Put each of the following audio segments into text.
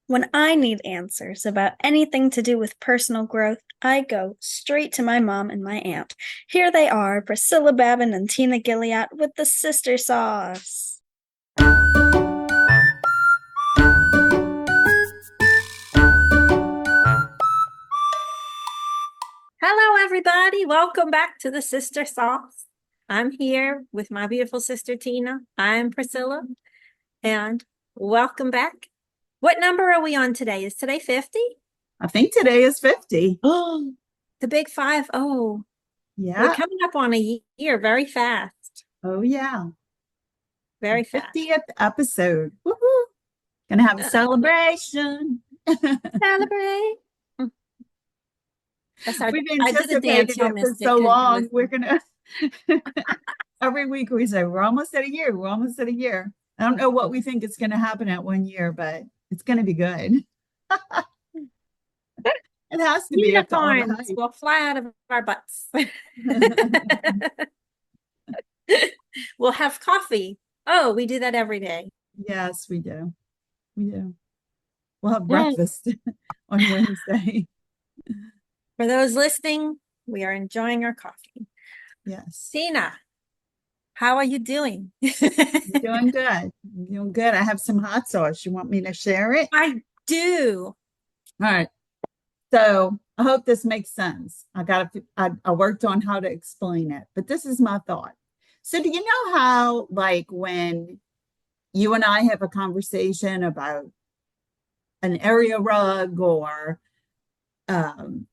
When I need answers about anything to do with personal growth, I go straight to my mom and my aunt. Here they are, Priscilla Babin and Tina Gilliat with the sister sauce. Hello, everybody. Welcome back to the Sister Sauce. I'm here with my beautiful sister Tina. I'm Priscilla, and welcome back. What number are we on today? Is today 50? I think today is 50. Oh, the big 50. We're Yeah. coming up on a year very fast. Oh, yeah. Very fast. 50th episode. Woohoo. Gonna have a celebration. Celebrate. We've I did a dance, anticipated y'all it for missed it so because you long. We're listened. gonna every week we say we're almost at a year. We're almost at a year. I don't know what we think is gonna happen at 1 year, but it's gonna be good. It has to be after all the Unicorns hype. will fly out of our butts. We'll have coffee. Oh, we do that every day. Yes, we do. We do. We'll have Mm. breakfast on Wednesday. For those listening, we are enjoying our coffee. Yes. Tina, how are you doing? Doing good. Doing good. I have some hot sauce. You want me to share it? I do. All right. So I hope this makes sense. I worked on how to explain it, but this is my thought. So do you know how, like, when you and I have a conversation about an area rug or um,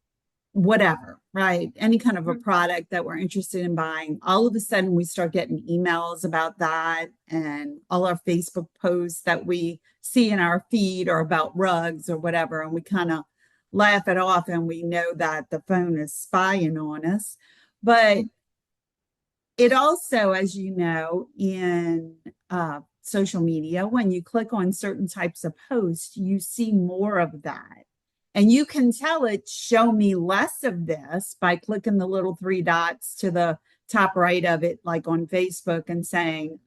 whatever, right? Any kind of a product that we're interested in buying, all of a sudden we start getting emails about that, and all our Facebook posts that we see in our feed are about rugs or whatever, and we kind of laugh it off and we know that the phone is spying on us. But it also, as you know, in social media, when you click on certain types of posts, you see more of that. And you can tell it, show me less of this by clicking the little three dots to the top right of it, like on Facebook, and saying,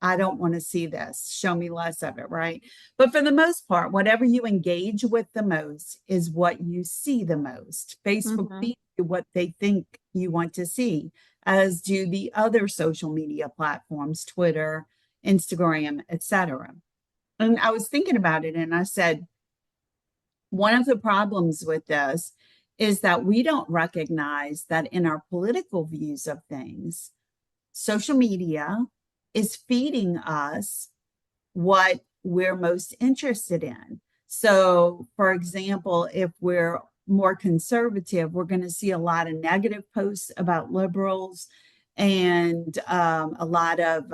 I don't want to see this. Show me less of it, right? But for the most part, whatever you engage with the most is what you see the most. Facebook feeds you what they think you want to see, as do the other social media platforms, Twitter, Instagram, etc. And I was thinking about it and I said, one of the problems with this is that we don't recognize that in our political views of things, social media is feeding us what we're most interested in. So, for example, if we're more conservative, we're going to see a lot of negative posts about liberals and a lot of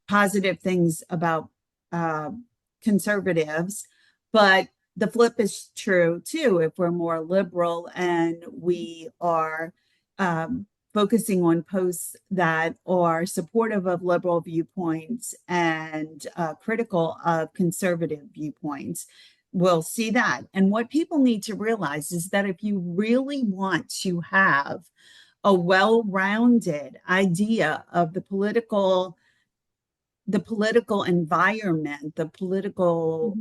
positive things about uh, conservatives. But the flip is true too. If we're more liberal and we are focusing on posts that are supportive of liberal viewpoints and critical of conservative viewpoints, we'll see that. And what people need to realize is that if you really want to have a well-rounded idea of the political environment, the political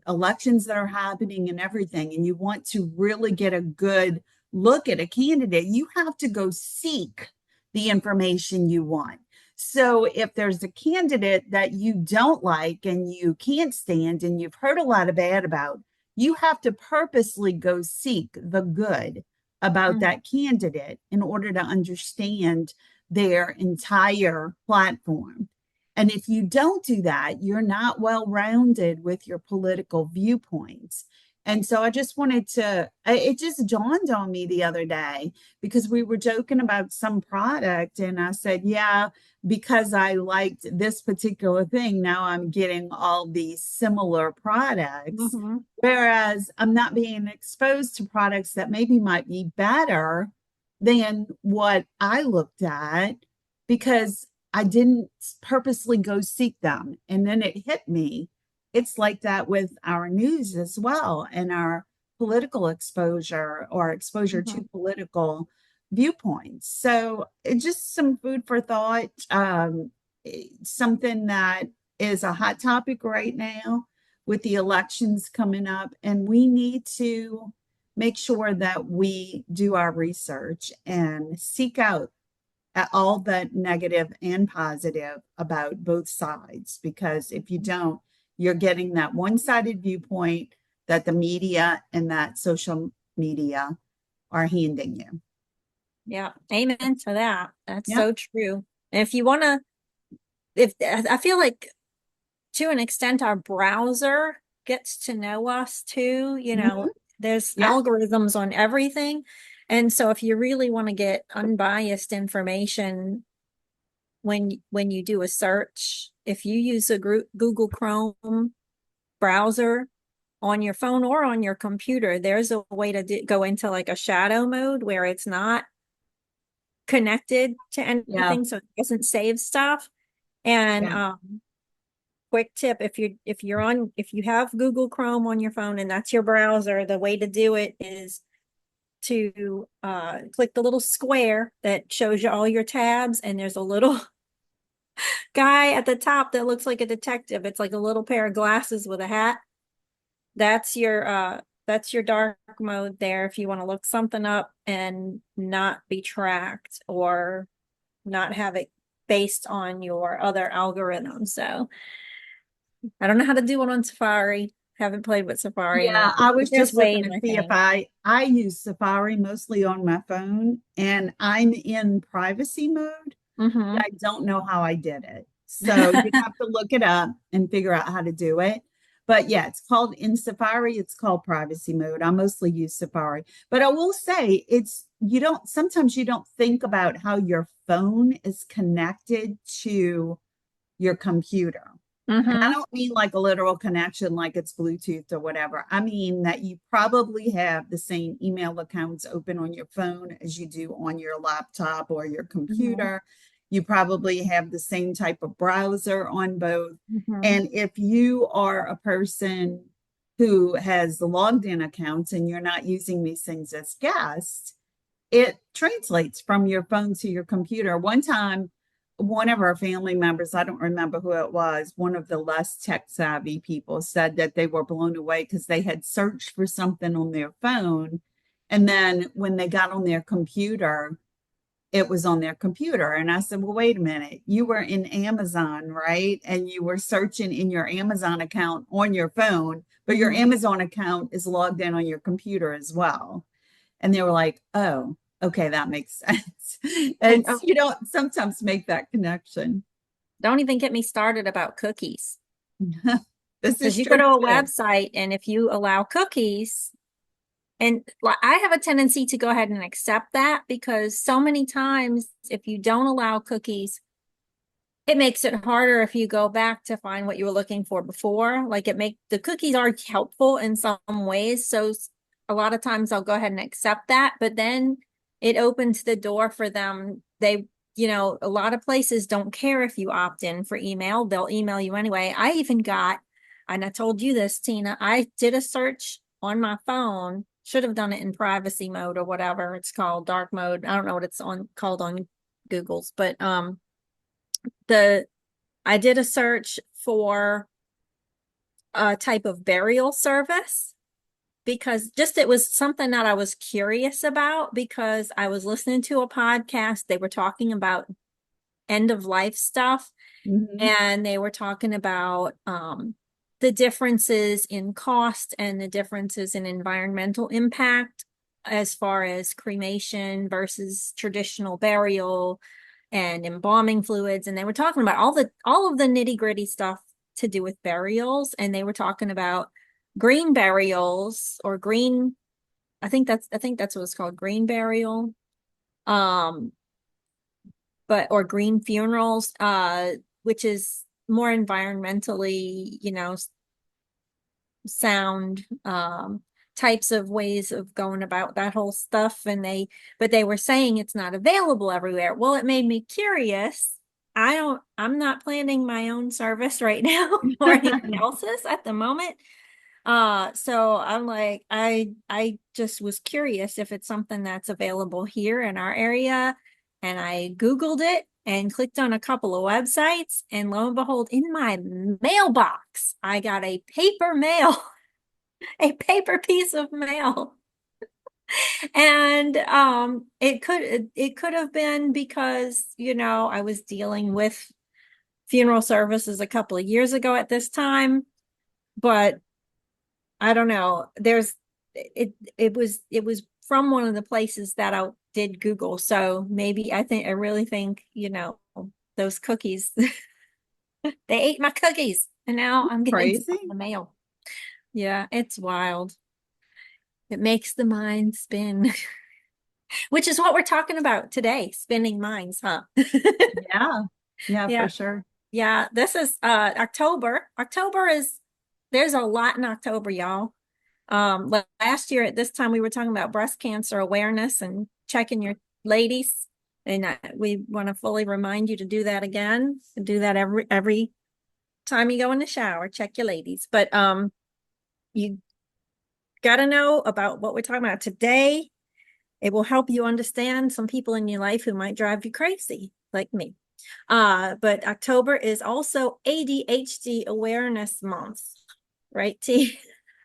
elections that are happening and everything, and you want to really get a good look at a candidate, you have to go seek the information you want. So if there's a candidate that you don't like and you can't stand and you've heard a lot of bad about, you have to purposely go seek the good about that candidate in order to understand their entire platform. And if you don't do that, you're not well rounded with your political viewpoints. And so I just wanted to, it just dawned on me the other day because we were joking about some product. And I said, yeah, because I liked this particular thing, now I'm getting all these similar products. Whereas I'm not being exposed to products that maybe might be better than what I looked at because I didn't purposely go seek them. And then it hit me. It's like that with our news as well and our political exposure or exposure to political viewpoints. So it's just some food for thought, something that is a hot topic right now with the elections coming up, and we need to make sure that we do our research and seek out all the negative and positive about both sides. Because if you don't, you're getting that one-sided viewpoint that the media and that social media are handing you. Yeah, amen to that. That's Yep. so true. And if you want to, if I feel like to an extent our browser gets to know us too, Mhm. there's Yep. algorithms on everything. And so if you really want to get unbiased information when you do a search, if you use a Google Chrome browser on your phone or on your computer, there's a way to go into like a shadow mode where it's not connected to Yeah. anything, so it doesn't save stuff. And Yeah. quick tip, if you have Google Chrome on your phone and that's your browser, the way to do it is to click the little square that shows you all your tabs, and there's a little guy at the top that looks like a detective. It's like a little pair of glasses with a hat. That's your dark mode there if you want to look something up and not be tracked or not have it based on your other algorithms. So I don't know how to do it on Safari. Haven't played with Safari in a Yeah, while. I But was there's just looking ways, to I see if think. I use Safari mostly on my phone, and I'm in privacy mode. Mm-hmm. I don't know how I did it. So you have to look it up and figure out how to do it. But yeah, it's called in Safari, it's called privacy mode. I mostly use Safari. But I will say sometimes you don't think about how your phone is connected to your computer. And I Mm-hmm. don't mean like a literal connection, like it's Bluetooth or whatever. I mean that you probably have the same email accounts open on your phone as you do on your laptop or your Mm-hmm. computer. You probably have the same type of browser on both. Mm-hmm. And if you are a person who has logged in accounts and you're not using these things as guests, it translates from your phone to your computer. One time, one of our family members, I don't remember who it was, one of the less tech savvy people said that they were blown away because they had searched for something on their phone. And then when they got on their computer, it was on their computer. And I said, well, wait a minute. You were in Amazon, right? And you were searching in your Amazon account on your phone, but your Mm-hmm. Amazon account is logged in on your computer as well. And they were like, oh, okay, that makes sense. And And you don't sometimes make that connection. don't even get me started about cookies. This Because is you go true to a too. website and if you allow cookies, and like, I have a tendency to go ahead and accept that because so many times if you don't allow cookies, it makes it harder if you go back to find what you were looking for before. Like the cookies are helpful in some ways. So a lot of times I'll go ahead and accept that, but then it opens the door for them. A lot of places don't care if you opt in for email. They'll email you anyway. And I told you this, Tina, I did a search on my phone, should have done it in privacy mode or whatever it's called, dark mode. I don't know what it's called on Google's, but the I did a search for a type of burial service because just it was something that I was curious about because I was listening to a podcast. They were talking about end of life stuff, Mhm. and they were talking about the differences in cost and the differences in environmental impact as far as cremation versus traditional burial and embalming fluids. And they were talking about all of the nitty-gritty stuff to do with burials. And they were talking about green burials or green, I think that's what it's called, green burial. Um, or green funerals, which is more environmentally, sound, types of ways of going about that whole stuff. But they were saying it's not available everywhere. Well, it made me curious. I'm not planning my own service right now or anyone else's at the moment. So I'm like, I just was curious if it's something that's available here in our area. And I Googled it and clicked on a couple of websites, and lo and behold, in my mailbox, I got a paper mail, a paper piece of mail. And it could have been because, I was dealing with funeral services a couple of years ago at this time, but I don't know. It was from one of the places that I did Google. So maybe I really think, those cookies, they ate my cookies and now I'm getting stuff Crazy. in the mail. Yeah, it's wild. It makes the mind spin, which is what we're talking about today, spinning minds, huh? Yeah. Yeah, Yeah. for sure. Yeah, this is October. There's a lot in October, y'all. Last year at this time we were talking about breast cancer awareness and checking your ladies, and we want to fully remind you to do that again. Do that every time you go in the shower, check your ladies. But you got to know about what we're talking about today. It will help you understand some people in your life who might drive you crazy, like me. But October is also ADHD Awareness Month, right, T?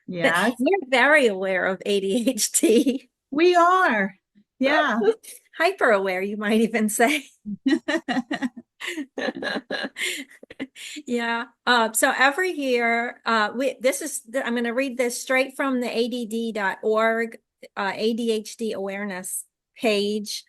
Yes, You're very aware of ADHD. we are. Yeah. Hyper aware, you might even say. Yeah. So every year, I'm going to read this straight from the ADD.org ADHD awareness page.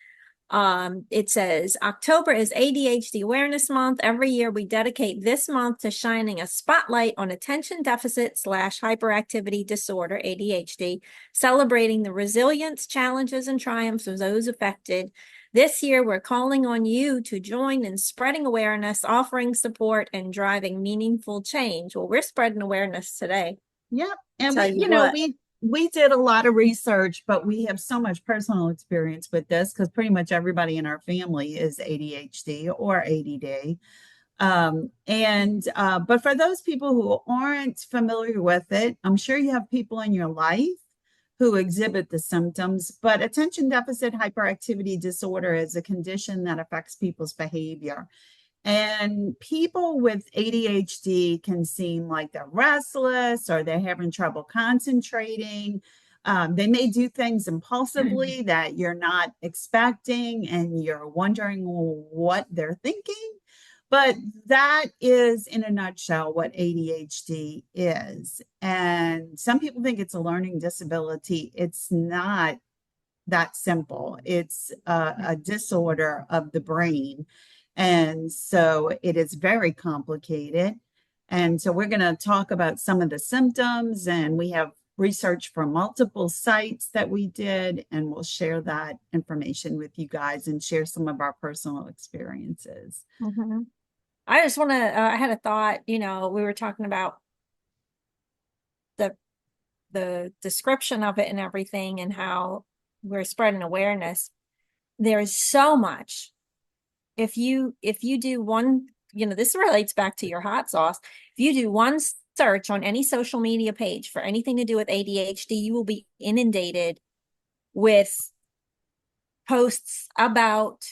It says October is ADHD Awareness Month. Every year we dedicate this month to shining a spotlight on attention deficit / hyperactivity disorder, ADHD, celebrating the resilience, challenges, and triumphs of those affected. This year, we're calling on you to join in spreading awareness, offering support, and driving meaningful change. Well, we're spreading awareness today. Yep. And Tell we, you what. we did a lot of research, but we have so much personal experience with this because pretty much everybody in our family is ADHD or ADD. But for those people who aren't familiar with it, I'm sure you have people in your life who exhibit the symptoms, but attention deficit hyperactivity disorder is a condition that affects people's behavior. And people with ADHD can seem like they're restless or they're having trouble concentrating. They may do things impulsively that you're not expecting, and you're wondering what they're thinking. But that is, in a nutshell, what ADHD is. And some people think it's a learning disability. It's not that simple. It's a disorder of the brain. And so it is very complicated. And so we're going to talk about some of the symptoms, and we have research from multiple sites that we did, and we'll share that information with you guys and share some of our personal experiences. Mm-hmm. I just want to, I had a thought, we were talking about the description of it and everything and how we're spreading awareness. There is so much. If you do one, this relates back to your hot sauce. If you do one search on any social media page for anything to do with ADHD, you will be inundated with posts about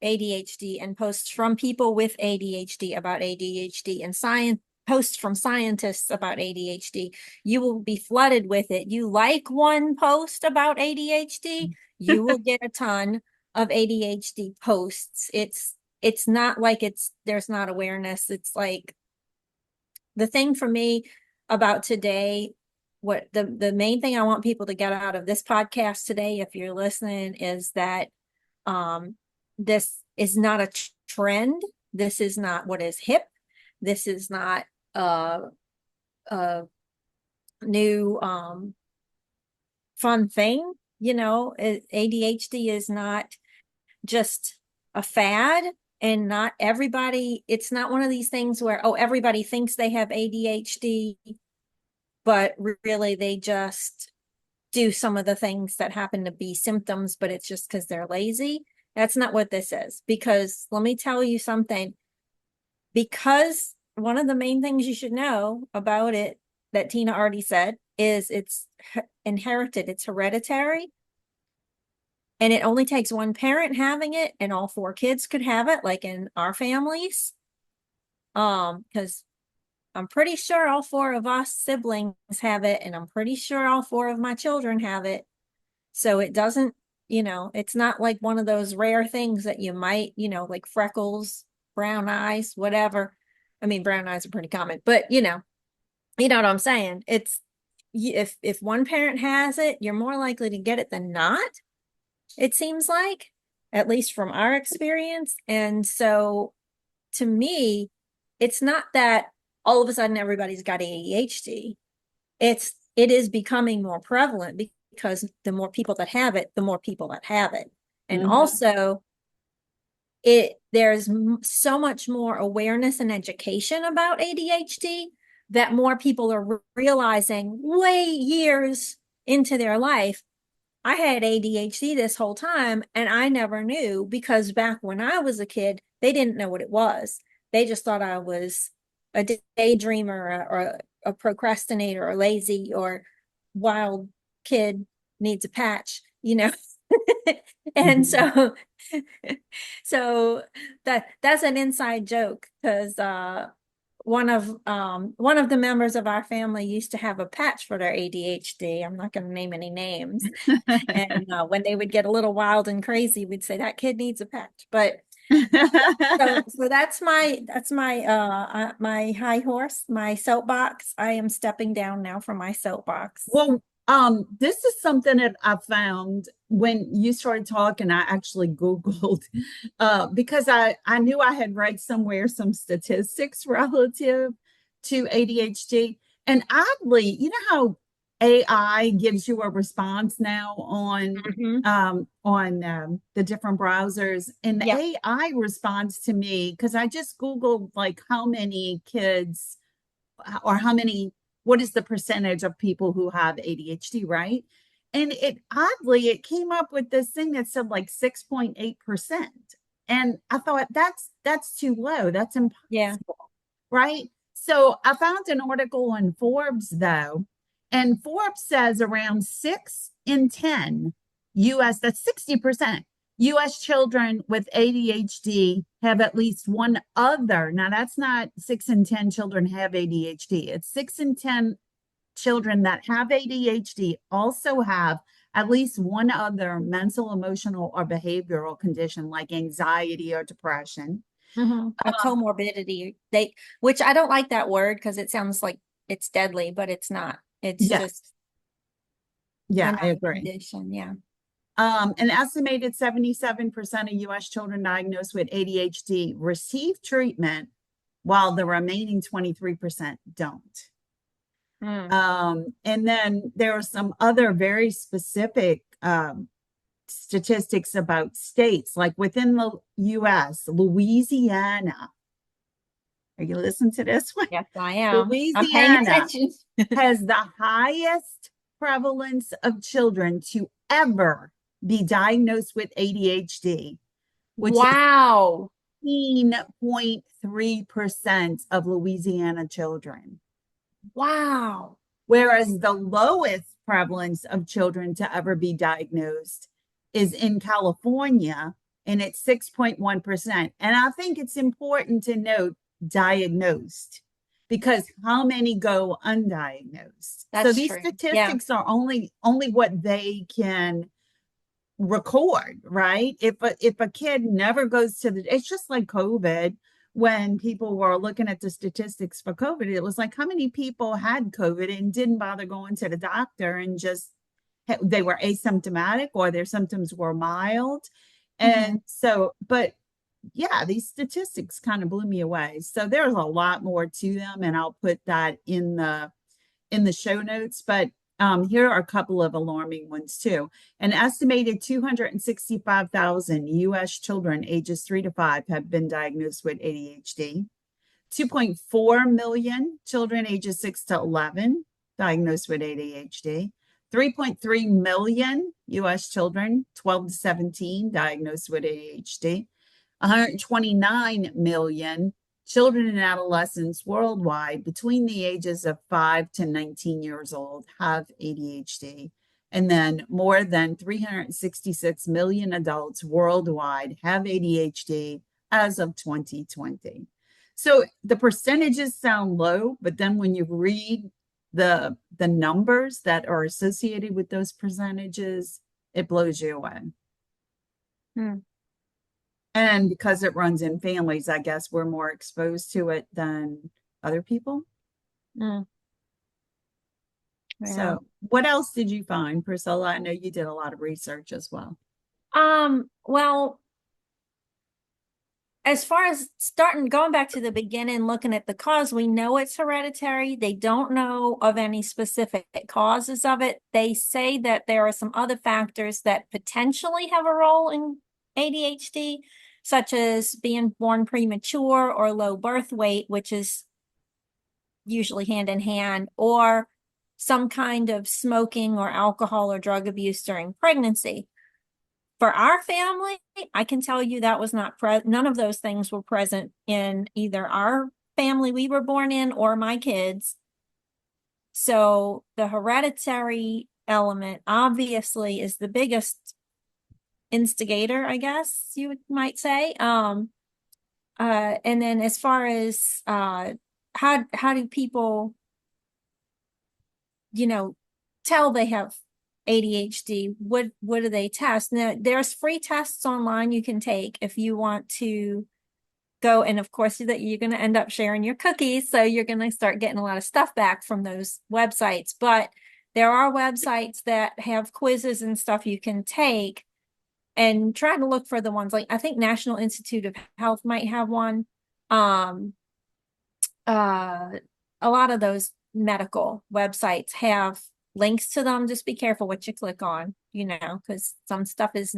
ADHD and posts from people with ADHD about ADHD and posts from scientists about ADHD. You will be flooded with it. You like one post about ADHD, you will get a ton of ADHD posts. It's not like there's not awareness. It's like the thing for me about today, what the main thing I want people to get out of this podcast today, if you're listening, is that this is not a trend. This is not what is hip. This is not a new fun thing. ADHD is not just a fad, and not everybody, it's not one of these things where, oh, everybody thinks they have ADHD, but really they just do some of the things that happen to be symptoms, but it's just because they're lazy. That's not what this is. Because let me tell you something, because one of the main things you should know about it that Tina already said is it's inherited, it's hereditary. and it only takes one parent having it and all four kids could have it, like in our families. Because I'm pretty sure all four of us siblings have it, and I'm pretty sure all four of my children have it. So it doesn't, it's not like one of those rare things that you might, like freckles, brown eyes, whatever. I mean, brown eyes are pretty common, but you know what I'm saying? It's if one parent has it, you're more likely to get it than not, it seems like, at least from our experience. And so to me, it's not that all of a sudden everybody's got ADHD. It is becoming more prevalent because the more people that have it, the more people that have it. And also there's so much more awareness and education about ADHD that more people are realizing way years into their life. I had ADHD this whole time and I never knew, because back when I was a kid, they didn't know what it was. They just thought I was a daydreamer or a procrastinator or lazy or wild kid needs a patch, And so that's an inside joke, because one of the members of our family used to have a patch for their ADHD. I'm not going to name any names. And when they would get a little wild and crazy, we'd say that kid needs a patch. But so that's my high horse, my soapbox. I am stepping down now from my soapbox. Well, this is something that I found when you started talking. I actually Googled because I knew I had read somewhere some statistics relative to ADHD. And oddly, you know how AI gives you a response now on the different browsers, and the AI responds to me because I just Googled like how many kids or what is the percentage of people who have ADHD, right? And it came up with this thing that said like 6.8%. And I thought that's too low. That's impossible. Right. So I found an article on Forbes though, and Forbes says around 6 in 10 US, that's 60%. US children with ADHD have at least one other. Now, that's not 6 in 10 children have ADHD. It's 6 in 10 children that have ADHD also have at least one other mental, emotional, or behavioral condition like anxiety or depression. A comorbidity, which I don't like that word because it sounds like it's deadly, but it's not. It's just I agree. Condition, an estimated 77% of US children diagnosed with ADHD receive treatment, while the remaining 23% don't. And then there are some other very specific statistics about states, like within the US, Louisiana. Are you listening to this one? Yes, I am. Louisiana has the highest prevalence of children to ever be diagnosed with ADHD, which is 15.3% of Louisiana children. Wow. Whereas the lowest prevalence of children to ever be diagnosed is in California, and it's 6.1%. And I think it's important to note diagnosed, because how many go undiagnosed? That's so these true. statistics are only what they can record, right? If a kid never goes to it's just like COVID. When people were looking at the statistics for COVID, it was like how many people had COVID and didn't bother going to the doctor, and just they were asymptomatic or their symptoms were mild. And so, but yeah, these statistics kind of blew me away. So there's a lot more to them, and I'll put that in the show notes. But here are a couple of alarming ones too. An estimated 265,000 US children ages 3 to 5 have been diagnosed with ADHD. 2.4 million children ages 6 to 11 diagnosed with ADHD. 3.3 million US children 12 to 17 diagnosed with ADHD. 129 million children and adolescents worldwide between the ages of 5 to 19 years old have ADHD. And then more than 366 million adults worldwide have ADHD as of 2020. So the percentages sound low, but then when you read the numbers that are associated with those percentages, it blows you away. Hmm. And because it runs in families, I guess we're more exposed to it than other people. Mm. Yeah. So what else did you find, Priscilla? I know you did a lot of research as well. Well, as far as going back to the beginning, looking at the cause, we know it's hereditary. They don't know of any specific causes of it. They say that there are some other factors that potentially have a role in ADHD, such as being born premature or low birth weight, which is usually hand in hand, or some kind of smoking or alcohol or drug abuse during pregnancy. For our family, I can tell you that was not none of those things were present in either our family we were born in or my kids. So the hereditary element obviously is the biggest instigator, I guess you might say. And then as far as how do people, tell they have ADHD? What do they test? Now, there's free tests online you can take if you want to go. And of course, that you're going to end up sharing your cookies. So you're going to start getting a lot of stuff back from those websites. But there are websites that have quizzes and stuff you can take and try to look for the ones like I think National Institute of Health might have one. Um, a lot of those medical websites have links to them. Just be careful what you click on, because some stuff is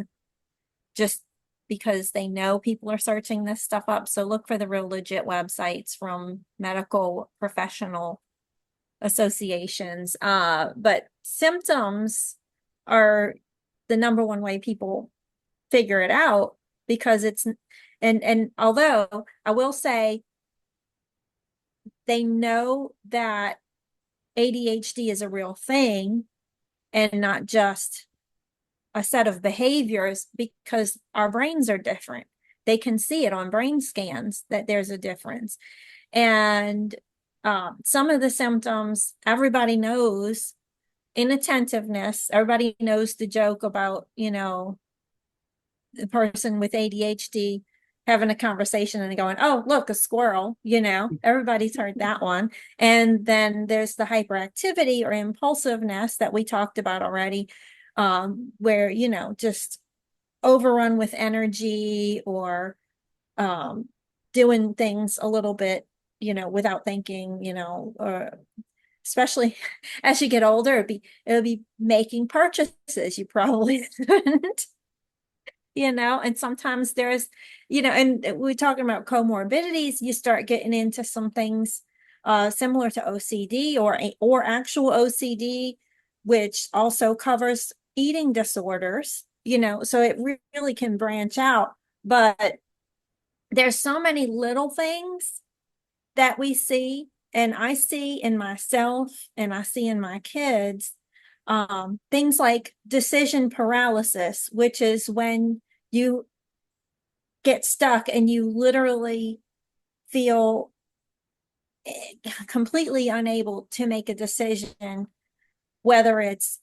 just because they know people are searching this stuff up. So look for the real legit websites from medical professional associations. But symptoms are the number one way people figure it out, because and although I will say they know that ADHD is a real thing and not just a set of behaviors, because our brains are different. They can see it on brain scans that there's a difference. And some of the symptoms everybody knows: inattentiveness. Everybody knows the joke about, the person with ADHD having a conversation and going, "Oh, look, a squirrel," everybody's heard that one. And then there's the hyperactivity or impulsiveness that we talked about already, where, just overrun with energy, or doing things a little bit, without thinking, or especially as you get older, it'll be making purchases you probably shouldn't. And sometimes there's, and we're talking about comorbidities, you start getting into some things similar to OCD or actual OCD, which also covers eating disorders, so it really can branch out. But there's so many little things that we see, and I see in myself and I see in my kids, things like decision paralysis, which is when you get stuck and you literally feel completely unable to make a decision, whether it's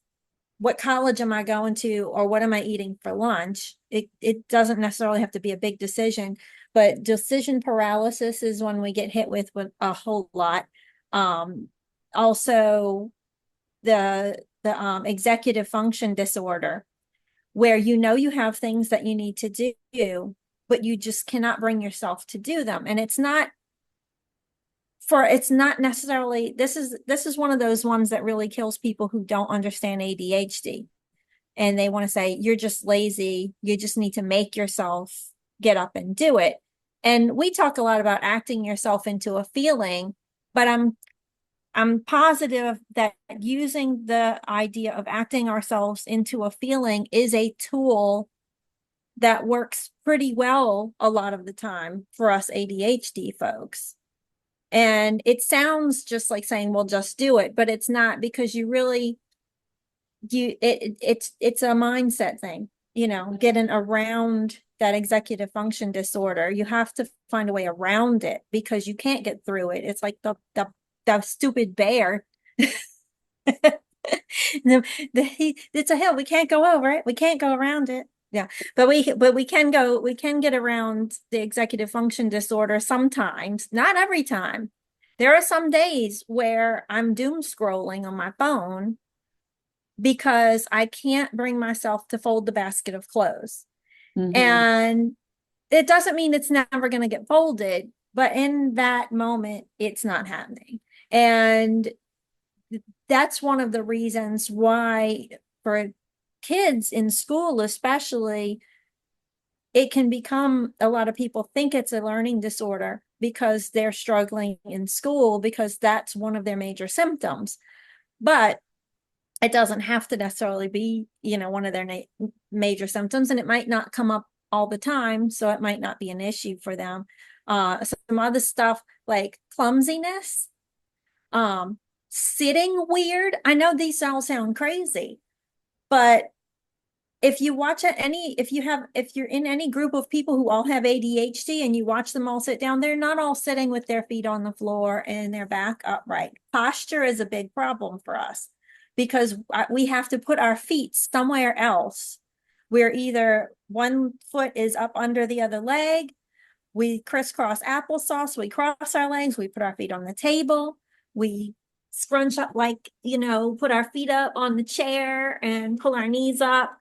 what college am I going to or what am I eating for lunch. It doesn't necessarily have to be a big decision, but decision paralysis is when we get hit with a whole lot. Also, the executive function disorder, where you have things that you need to do, but you just cannot bring yourself to do them. And it's not necessarily, this is one of those ones that really kills people who don't understand ADHD. And they want to say, you're just lazy. You just need to make yourself get up and do it. And we talk a lot about acting yourself into a feeling, but I'm positive that using the idea of acting ourselves into a feeling is a tool that works pretty well a lot of the time for us ADHD folks. And it sounds just like saying, well, just do it, but it's not, because you really it's a mindset thing, getting around that executive function disorder. You have to find a way around it because you can't get through it. It's like the stupid bear. It's a hill. We can't go over it. We can't go around it. Yeah. But we can get around the executive function disorder sometimes, not every time. There are some days where I'm doom scrolling on my phone because I can't bring myself to fold the basket of clothes. Mhm. And it doesn't mean it's never going to get folded, but in that moment, it's not happening. And that's one of the reasons why for kids in school, especially, it can become, a lot of people think it's a learning disorder because they're struggling in school because that's one of their major symptoms. But it doesn't have to necessarily be, one of their major symptoms, and it might not come up all the time, so it might not be an issue for them. Some other stuff like clumsiness, sitting weird. I know these all sound crazy, but if you watch if you're in any group of people who all have ADHD and you watch them all sit down, they're not all sitting with their feet on the floor and their back upright. Posture is a big problem for us because we have to put our feet somewhere else where either one foot is up under the other leg, we crisscross applesauce, we cross our legs, we put our feet on the table, we scrunch up put our feet up on the chair and pull our knees up.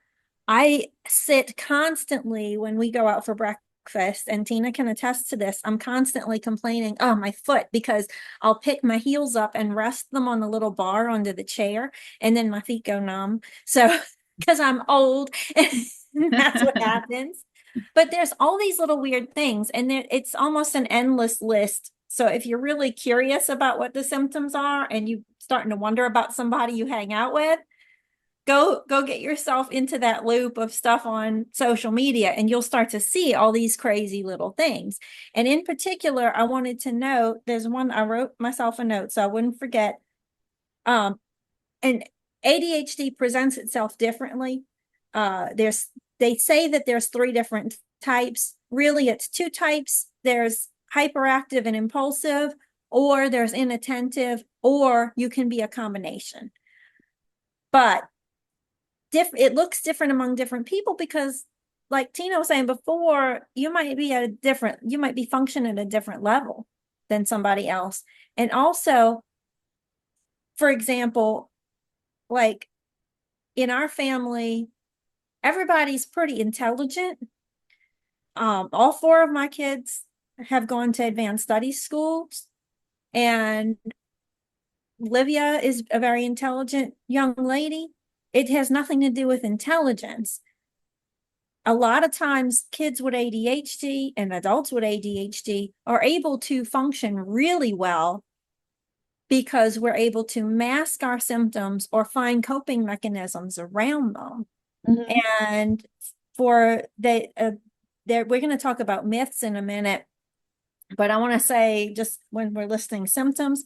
I sit constantly when we go out for breakfast, and Tina can attest to this. I'm constantly complaining, oh, my foot, because I'll pick my heels up and rest them on the little bar under the chair, and then my feet go numb. So, because I'm old, and that's what happens. But there's all these little weird things, and it's almost an endless list. So if you're really curious about what the symptoms are and you starting to wonder about somebody you hang out with, go get yourself into that loop of stuff on social media and you'll start to see all these crazy little things. And in particular, I wanted to note, there's one, I wrote myself a note so I wouldn't forget. And ADHD presents itself differently. They say that there's 3 different types. Really, it's 2 types. There's hyperactive and impulsive, or there's inattentive, or you can be a combination. But it looks different among different people because, like Tina was saying before, you might be functioning at a different level than somebody else. And also, for example, like in our family, everybody's pretty intelligent. All 4 of my kids have gone to advanced studies schools, and Livia is a very intelligent young lady. It has nothing to do with intelligence. A lot of times kids with ADHD and adults with ADHD are able to function really well because we're able to mask our symptoms or find coping mechanisms around them. Mhm. And we're going to talk about myths in a minute, but I want to say, just when we're listing symptoms,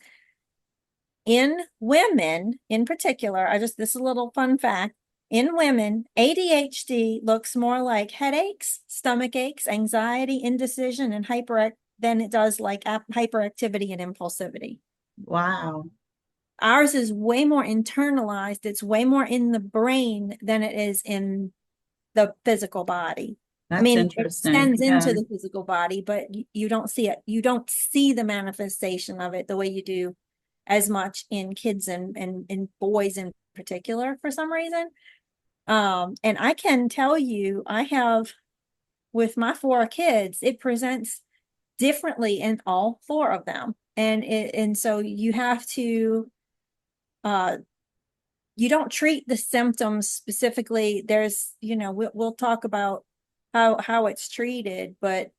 in women in particular, this is a little fun fact. In women, ADHD looks more like headaches, stomach aches, anxiety, indecision, and than it does like hyperactivity and impulsivity. Wow. Ours is way more internalized. It's way more in the brain than it is in the physical body. I That's mean, it interesting. extends into Yeah. the physical body, but you don't see it. You don't see the manifestation of it the way you do as much in kids and boys in particular for some reason. And I can tell you, I have, with my 4 kids, it presents differently in all 4 of them. And so you have to, you don't treat the symptoms specifically. There's, we'll talk about how it's treated, but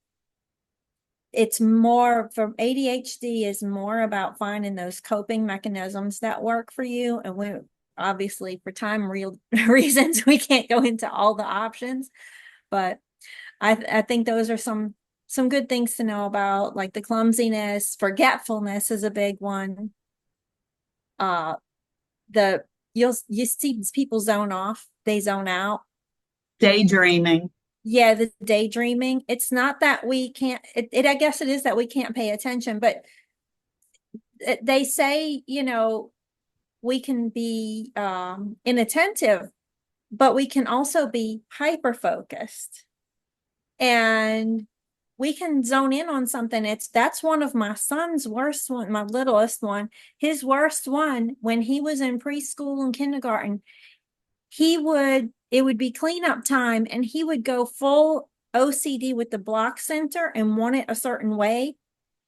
it's more, for ADHD is more about finding those coping mechanisms that work for you. And we obviously, for time reasons, we can't go into all the options, but I think those are some good things to know about, like the clumsiness. Forgetfulness is a big one. The you see people zone off, they zone out. Daydreaming. Yeah, the daydreaming. It's not that we can't, I guess it is that we can't pay attention, but they say, we can be inattentive, but we can also be hyper focused. And we can zone in on something. That's one of my son's worst one, my littlest one. His worst one when he was in preschool and kindergarten, it would be cleanup time and he would go full OCD with the block center and want it a certain way.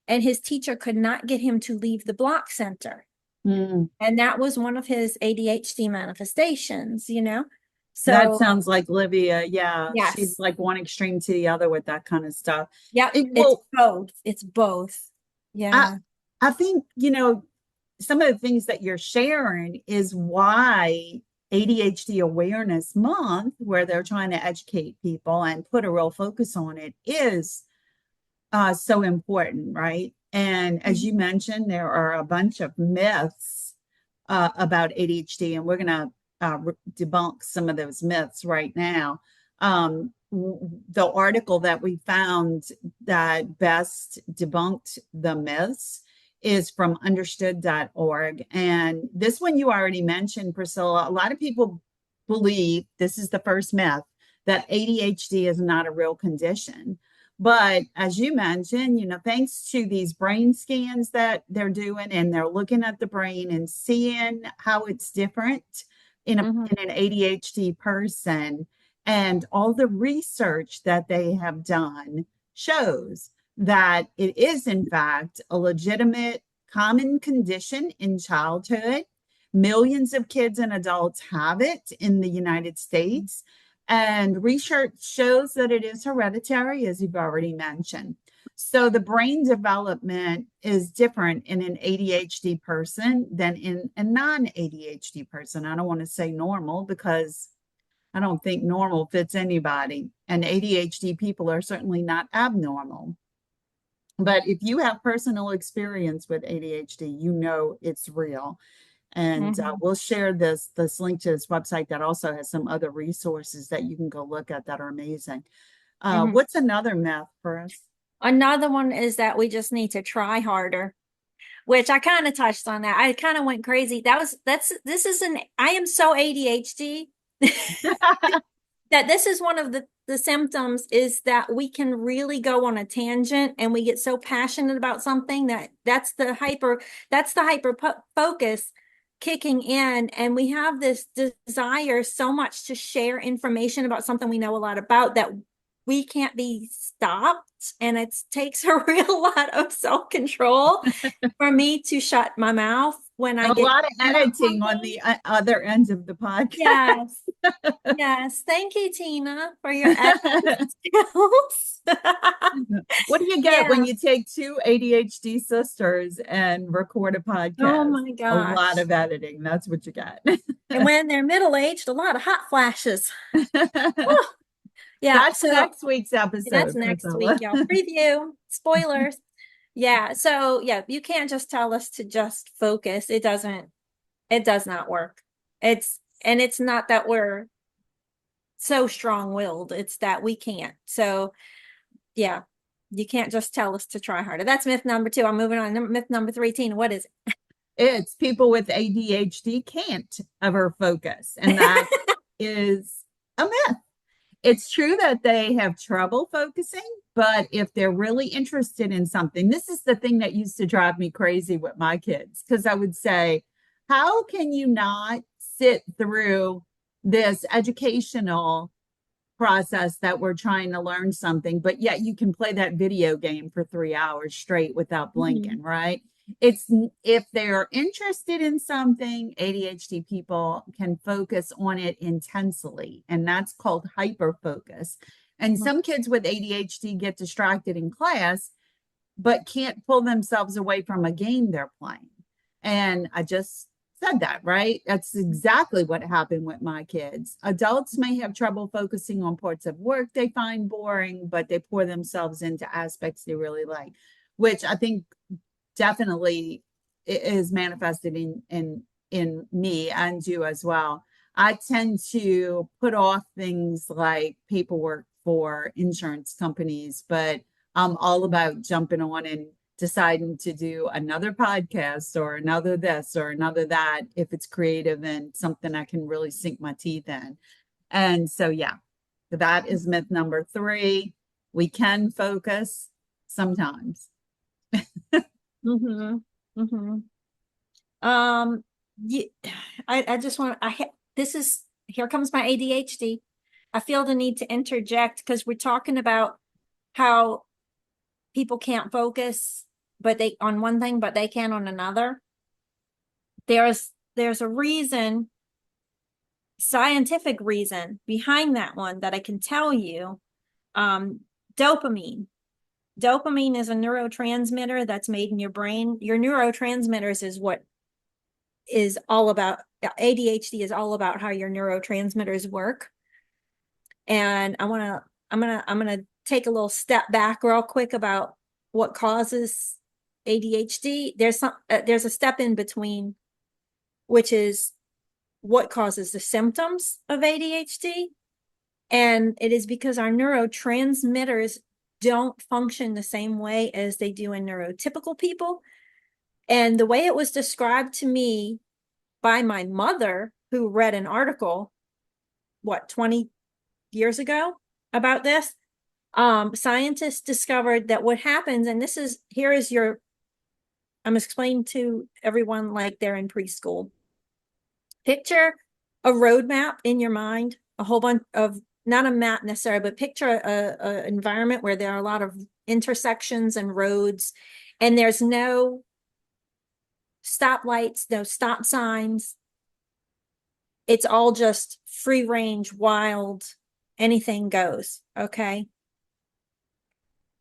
And his teacher could not get him to leave the block center. Mm. And that was one of his ADHD manifestations, So That sounds like Livia. Yeah. yes. She's like one extreme to the other with that kind of stuff. Yep. It's both. It's both. Yeah. I think, some of the things that you're sharing is why ADHD Awareness Month, where they're trying to educate people and put a real focus on it, is so important, right? And as you mentioned, there are a bunch of myths about ADHD, and we're going to debunk some of those myths right now. The article that we found that best debunked the myths is from understood.org. And this one you already mentioned, Priscilla. A lot of people believe, this is the first myth, that ADHD is not a real condition. But as you mentioned, thanks to these brain scans that they're doing, and they're looking at the brain and seeing how it's different in an ADHD person, and all the research that they have done shows that it is, in fact, a legitimate common condition in childhood. Millions of kids and adults have it in the United States. And research shows that it is hereditary, as you've already mentioned. So the brain development is different in an ADHD person than in a non-ADHD person. I don't want to say normal, because I don't think normal fits anybody. And ADHD people are certainly not abnormal. But if you have personal experience with ADHD, it's real. And we'll share this link to this website that also has some other resources that you can go look at that are amazing. What's another myth for us? Another one is that we just need to try harder, which I kind of touched on that. I kind of went crazy. I am so ADHD that this is one of the symptoms, is that we can really go on a tangent and we get so passionate about something that's the hyper focus kicking in, and we have this desire so much to share information about something we know a lot about that we can't be stopped. And it takes a real lot of self-control for me to shut my mouth when I get a lot of editing on the other end of the podcast. Yes. Yes. Thank you, Tina, for your editing skills. What do you get when you take two ADHD sisters and record a podcast? Oh my gosh. A lot of editing. That's what you get. And when they're middle-aged, a lot of hot flashes. Yeah. That's next week's episode. That's next week, y'all. Preview. Spoilers. Yeah. So yeah, you can't just tell us to just focus. It does not work. It's not that we're so strong-willed. It's that we can't. So yeah, you can't just tell us to try harder. That's myth number 2. I'm moving on. Myth number 3, Tina, what is it? It's people with ADHD can't ever focus. And that is a myth. It's true that they have trouble focusing, but if they're really interested in something, this is the thing that used to drive me crazy with my kids, because I would say, how can you not sit through this educational process that we're trying to learn something, but yet you can play that video game for 3 hours straight without blinking, right? It's, if they're interested in something, ADHD people can focus on it intensely, and that's called hyper focus. And some kids with ADHD get distracted in class, but can't pull themselves away from a game they're playing. And I just said that, right? That's exactly what happened with my kids. Adults may have trouble focusing on parts of work they find boring, but they pour themselves into aspects they really like, which I think definitely is manifested in in me and you as well. I tend to put off things like paperwork for insurance companies, but I'm all about jumping on and deciding to do another podcast or another this or another that if it's creative and something I can really sink my teeth in. And so, yeah, that is myth number 3. We can focus sometimes. Mm-hmm. Mm-hmm. Yeah, I just want this is here comes my ADHD. I feel the need to interject because we're talking about how people can't focus, but they on one thing, but they can on another. There's a reason, scientific reason behind that one that I can tell you. Dopamine. Dopamine is a neurotransmitter that's made in your brain. Your neurotransmitters is what is all about. ADHD is all about how your neurotransmitters work. And I'm gonna take a little step back real quick about what causes ADHD. There's a step in between, which is what causes the symptoms of ADHD. And it is because our neurotransmitters don't function the same way as they do in neurotypical people. And the way it was described to me by my mother, who read an article, 20 years ago about this, scientists discovered that what happens, and I'm explaining to everyone like they're in preschool. Picture a roadmap in your mind, a whole bunch of, not a map necessarily, but picture a environment where there are a lot of intersections and roads, and there's no stoplights, no stop signs. It's all just free range, wild, anything goes. Okay.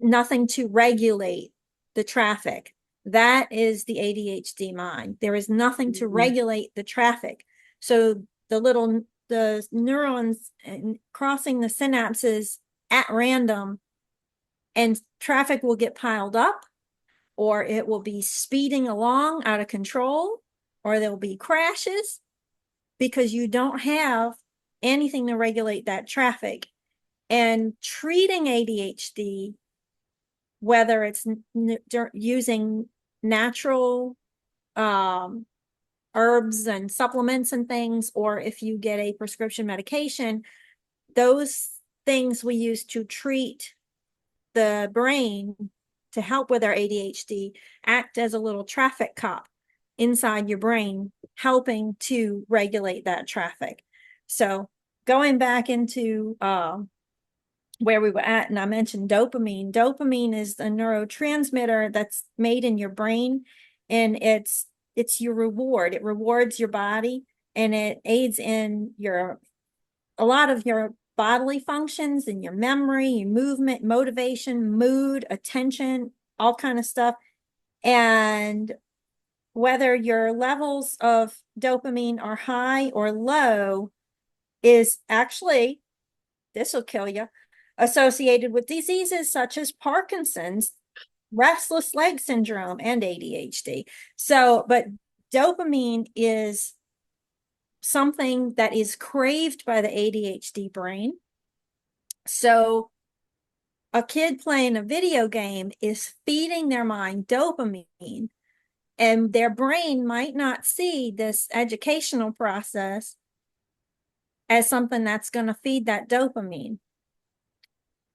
Nothing to regulate the traffic. That is the ADHD mind. There is nothing to regulate the traffic. So the neurons crossing the synapses at random, and traffic will get piled up, or it will be speeding along out of control, or there'll be crashes because you don't have anything to regulate that traffic. And treating ADHD, whether it's using natural herbs and supplements and things, or if you get a prescription medication, those things we use to treat the brain to help with our ADHD act as a little traffic cop inside your brain, helping to regulate that traffic. So going back into where we were at, and I mentioned dopamine. Dopamine is a neurotransmitter that's made in your brain, and it's your reward. It rewards your body, and it aids in a lot of your bodily functions and your memory, your movement, motivation, mood, attention, all kind of stuff. And whether your levels of dopamine are high or low is actually, this will kill you, associated with diseases such as Parkinson's, restless leg syndrome, and ADHD. So, but dopamine is something that is craved by the ADHD brain. So a kid playing a video game is feeding their mind dopamine, and their brain might not see this educational process as something that's going to feed that dopamine.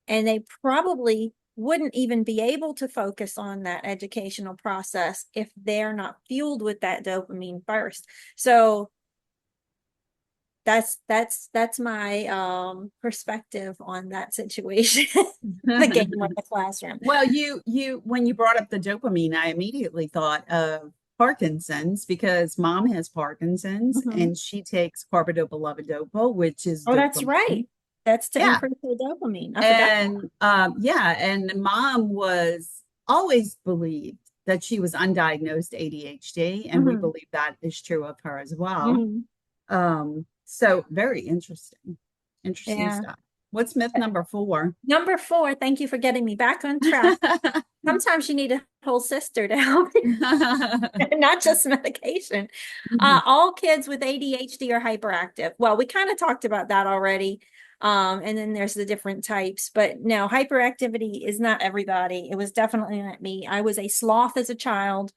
And they probably wouldn't even be able to focus on that educational process if they're not fueled with that dopamine first. So that's my perspective on that situation. The game or the classroom. Well, you when you brought up the dopamine, I immediately thought of Parkinson's because mom has Parkinson's and she takes carbidopa levodopa, which is dopamine. That's right. That's to increase the dopamine. And and mom was always believed that she was undiagnosed ADHD, and we believe that is true of her as well. So very interesting stuff. What's myth number 4? Number 4, thank you for getting me back on track. Sometimes you need a whole sister to help you, not just medication. All kids with ADHD are hyperactive. Well, we kind of talked about that already. And then there's the different types, but no, hyperactivity is not everybody. It was definitely not me. I was a sloth as a child,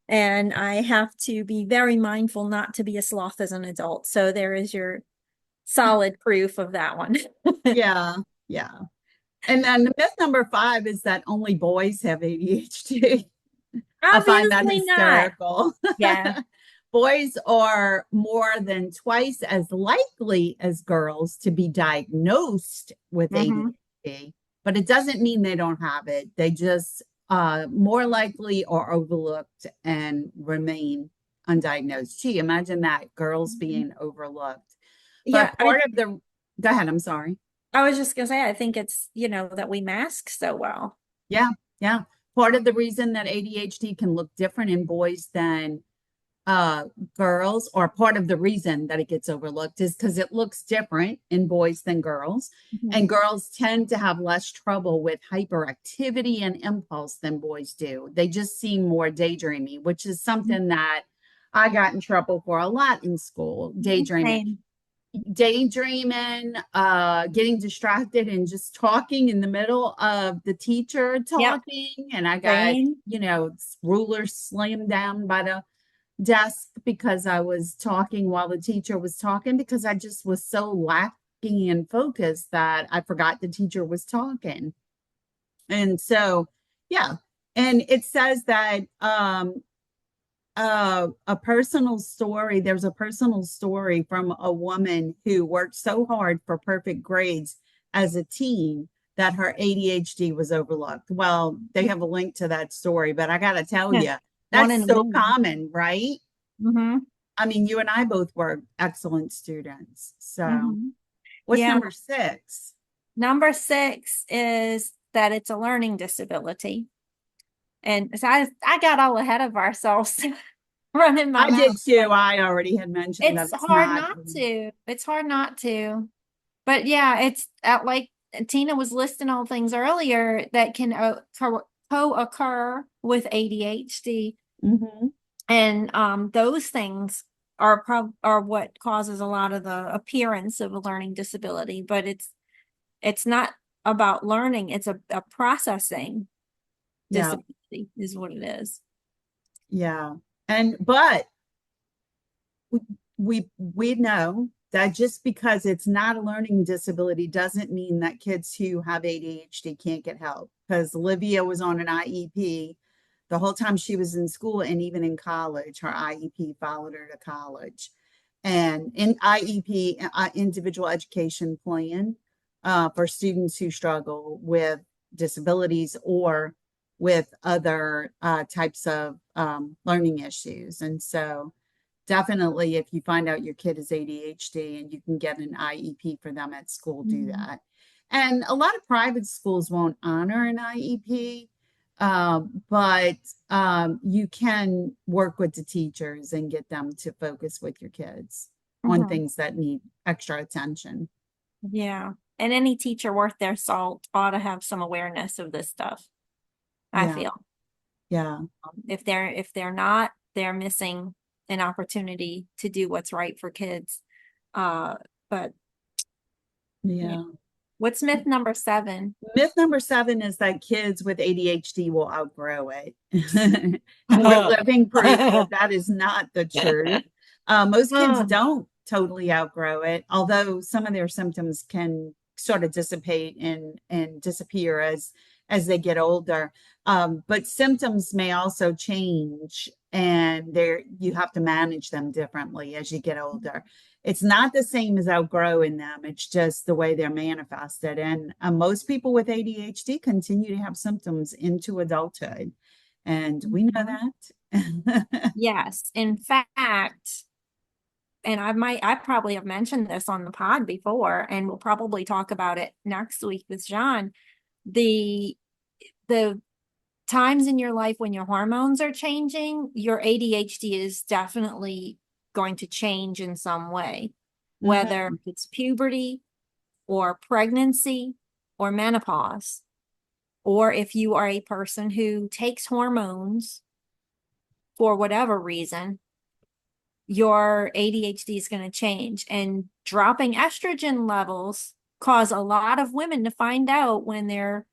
and I have to be very mindful not to be a sloth as an adult. So there is your solid proof of that one. Yeah, yeah. And then the myth number 5 is that only boys have ADHD. I find that Obviously not. hysterical. Yeah. Boys are more than twice as likely as girls to be diagnosed with Mhm. ADHD, but it doesn't mean they don't have it. They just more likely are overlooked and remain undiagnosed. Gee, imagine that, girls being overlooked. Yeah, But part of the, go ahead, I'm sorry. I was just gonna say, I think it's, that we mask so well. Yeah, yeah. Part of the reason that ADHD can look different in boys than uh girls, or part of the reason that it gets overlooked, is because it looks different in boys than girls. Mhm. And girls tend to have less trouble with hyperactivity and impulse than boys do. They just seem more daydreamy, which is something that I got in trouble for a lot in school. Same. Getting distracted and just talking in the middle of the teacher Yep. talking. And I got, Same. rulers slammed down by the desk because I was talking while the teacher was talking, because I just was so lacking in focus that I forgot the teacher was talking. And so, yeah. And it says that a personal story, there's a personal story from a woman who worked so hard for perfect grades as a teen that her ADHD was overlooked. Well, they have a link to that story, but I got to tell Yeah. you, One in that's a so million. common, right? Mm-hmm. I mean, you and I both were excellent students. So, Mm-hmm. what's Yeah. number 6? Number 6 is that it's a learning disability. And so I got all ahead of ourselves running my I did mouth, too. but I already had mentioned that it's it's hard not. not to. It's hard not to. But yeah, it's like Tina was listing all things earlier that can co-occur with ADHD. Mhm. And those things are what causes a lot of the appearance of a learning disability, but it's not about learning, it's a processing Yeah, disability is what it is. yeah. But we know that just because it's not a learning disability doesn't mean that kids who have ADHD can't get help. Because Olivia was on an IEP the whole time she was in school, and even in college, her IEP followed her to college. And in IEP, individual education plan, for students who struggle with disabilities or with other types of learning issues. And so, definitely, if you find out your kid is ADHD and you can get an IEP for them at school, do Mhm. that. And a lot of private schools won't honor an IEP, but you can work with the teachers and get them to focus with your kids on Mhm. things that need extra attention. Yeah. And any teacher worth their salt ought to have some awareness of this stuff, I Yeah, feel. yeah, If they're not, they're missing an opportunity to do what's right for kids. But yeah. yeah. What's myth number 7? Myth number 7 is that kids with ADHD will outgrow it. And we're living proof that that is not the truth. Most kids don't totally outgrow it, although some of their symptoms can sort of dissipate and disappear as they get older. But symptoms may also change, and you have to manage them differently as you get older. It's not the same as outgrowing them. It's just the way they're manifested. And most people with ADHD continue to have symptoms into adulthood. And we know Mhm. that. Yes. In fact, and I probably have mentioned this on the pod before, and we'll probably talk about it next week with John. The the times in your life when your hormones are changing, your ADHD is definitely going to change in some way, whether Mhm. it's puberty or pregnancy or menopause. or if you are a person who takes hormones for whatever reason, your ADHD is going to change. And dropping estrogen levels cause a lot of women to find out when they're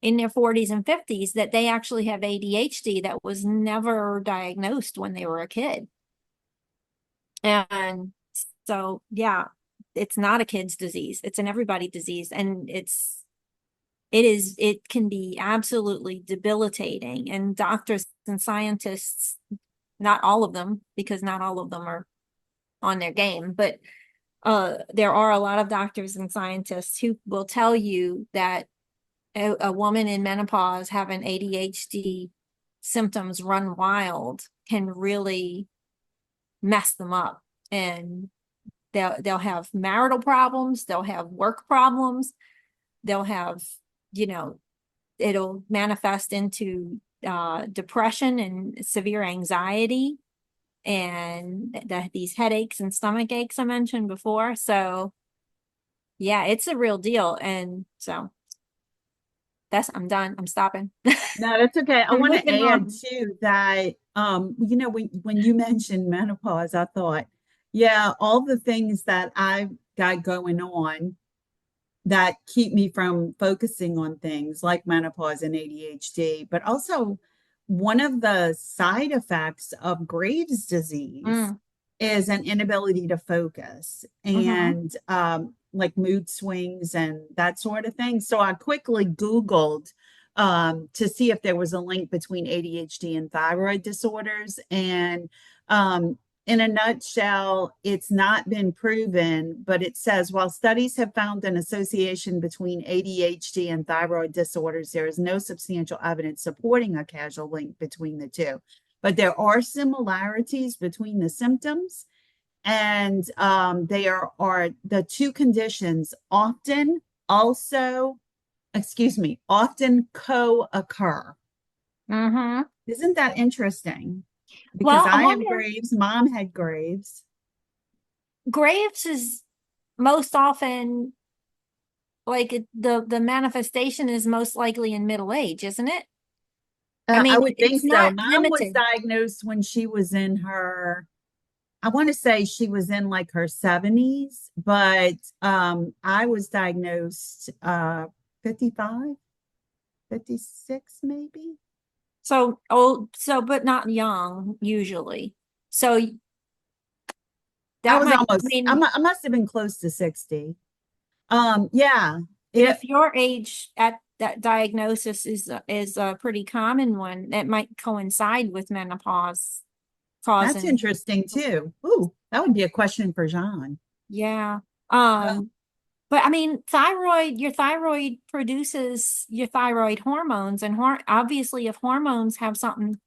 in their 40s and 50s that they actually have ADHD that was never diagnosed when they were a kid. And so, yeah, it's not a kid's disease. It's an everybody disease. And it can be absolutely debilitating. And doctors and scientists, not all of them, because not all of them are on their game, but there are a lot of doctors and scientists who will tell you that a woman in menopause having ADHD symptoms run wild can really mess them up, and they'll have marital problems, they'll have work problems, they'll have, it'll manifest into depression and severe anxiety and these headaches and stomach aches I mentioned before. So yeah, it's a real deal. And so I'm done. I'm stopping. No, that's okay. I I'm want to moving add on. too that when you mentioned menopause, I thought, yeah, all the things that I've got going on that keep me from focusing on things like menopause and ADHD, but also one of the side effects of Graves' disease Mm, is an inability to focus hmm and like mood swings and that sort of thing. So I quickly Googled to see if there was a link between ADHD and thyroid disorders. And in a nutshell, it's not been proven, but it says while studies have found an association between ADHD and thyroid disorders, there is no substantial evidence supporting a causal link between the two. But there are similarities between the symptoms, and they are the two conditions often co-occur. hmm Isn't that interesting? Because Well, I I have wonder, Graves, mom had Graves. Graves is most often like the manifestation is most likely in middle age, isn't it? I I mean, would think it's so. not Mom was limited. diagnosed when she was in I want to say she was in like her 70s, but I was diagnosed 55, 56 maybe. So old, but not young usually. So I that was might, I must have been close to 60. Yeah, it, if your age at that diagnosis is a pretty common one, that might coincide with menopause that's causing. interesting too. Ooh, that would be a question for John. Yeah. Oh, But I mean, your thyroid produces your thyroid hormones, and obviously, if hormones have some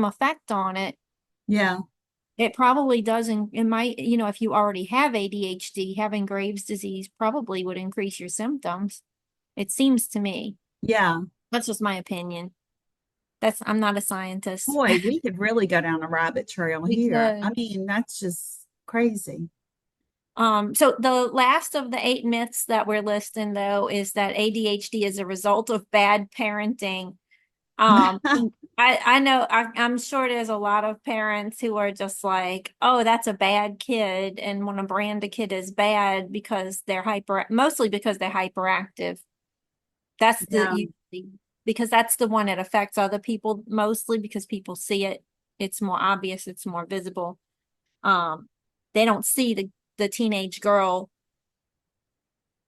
effect on it, yeah, it probably doesn't. It might, if you already have ADHD, having Graves' disease probably would increase your symptoms. It seems to me. yeah. That's just my opinion. I'm not a scientist. Boy, we could really go down a rabbit trail We here. I could. mean, that's just crazy. So the last of the 8 myths that we're listing, though, is that ADHD is a result of bad parenting. I know I'm sure there's a lot of parents who are just like, oh, that's a bad kid, and want to brand a kid as bad because mostly because they're hyperactive. That's Yeah, because that's the one that affects other people mostly because people see it. It's more obvious, it's more visible. Um, they don't see the teenage girl,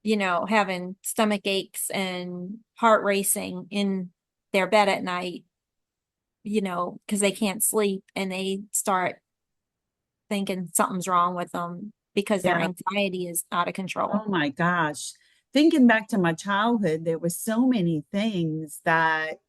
having stomach aches and heart racing in their bed at night, because they can't sleep and they start thinking something's wrong with them because their yeah. anxiety is out of Oh control. my gosh. Thinking back to my childhood, there were so many things that,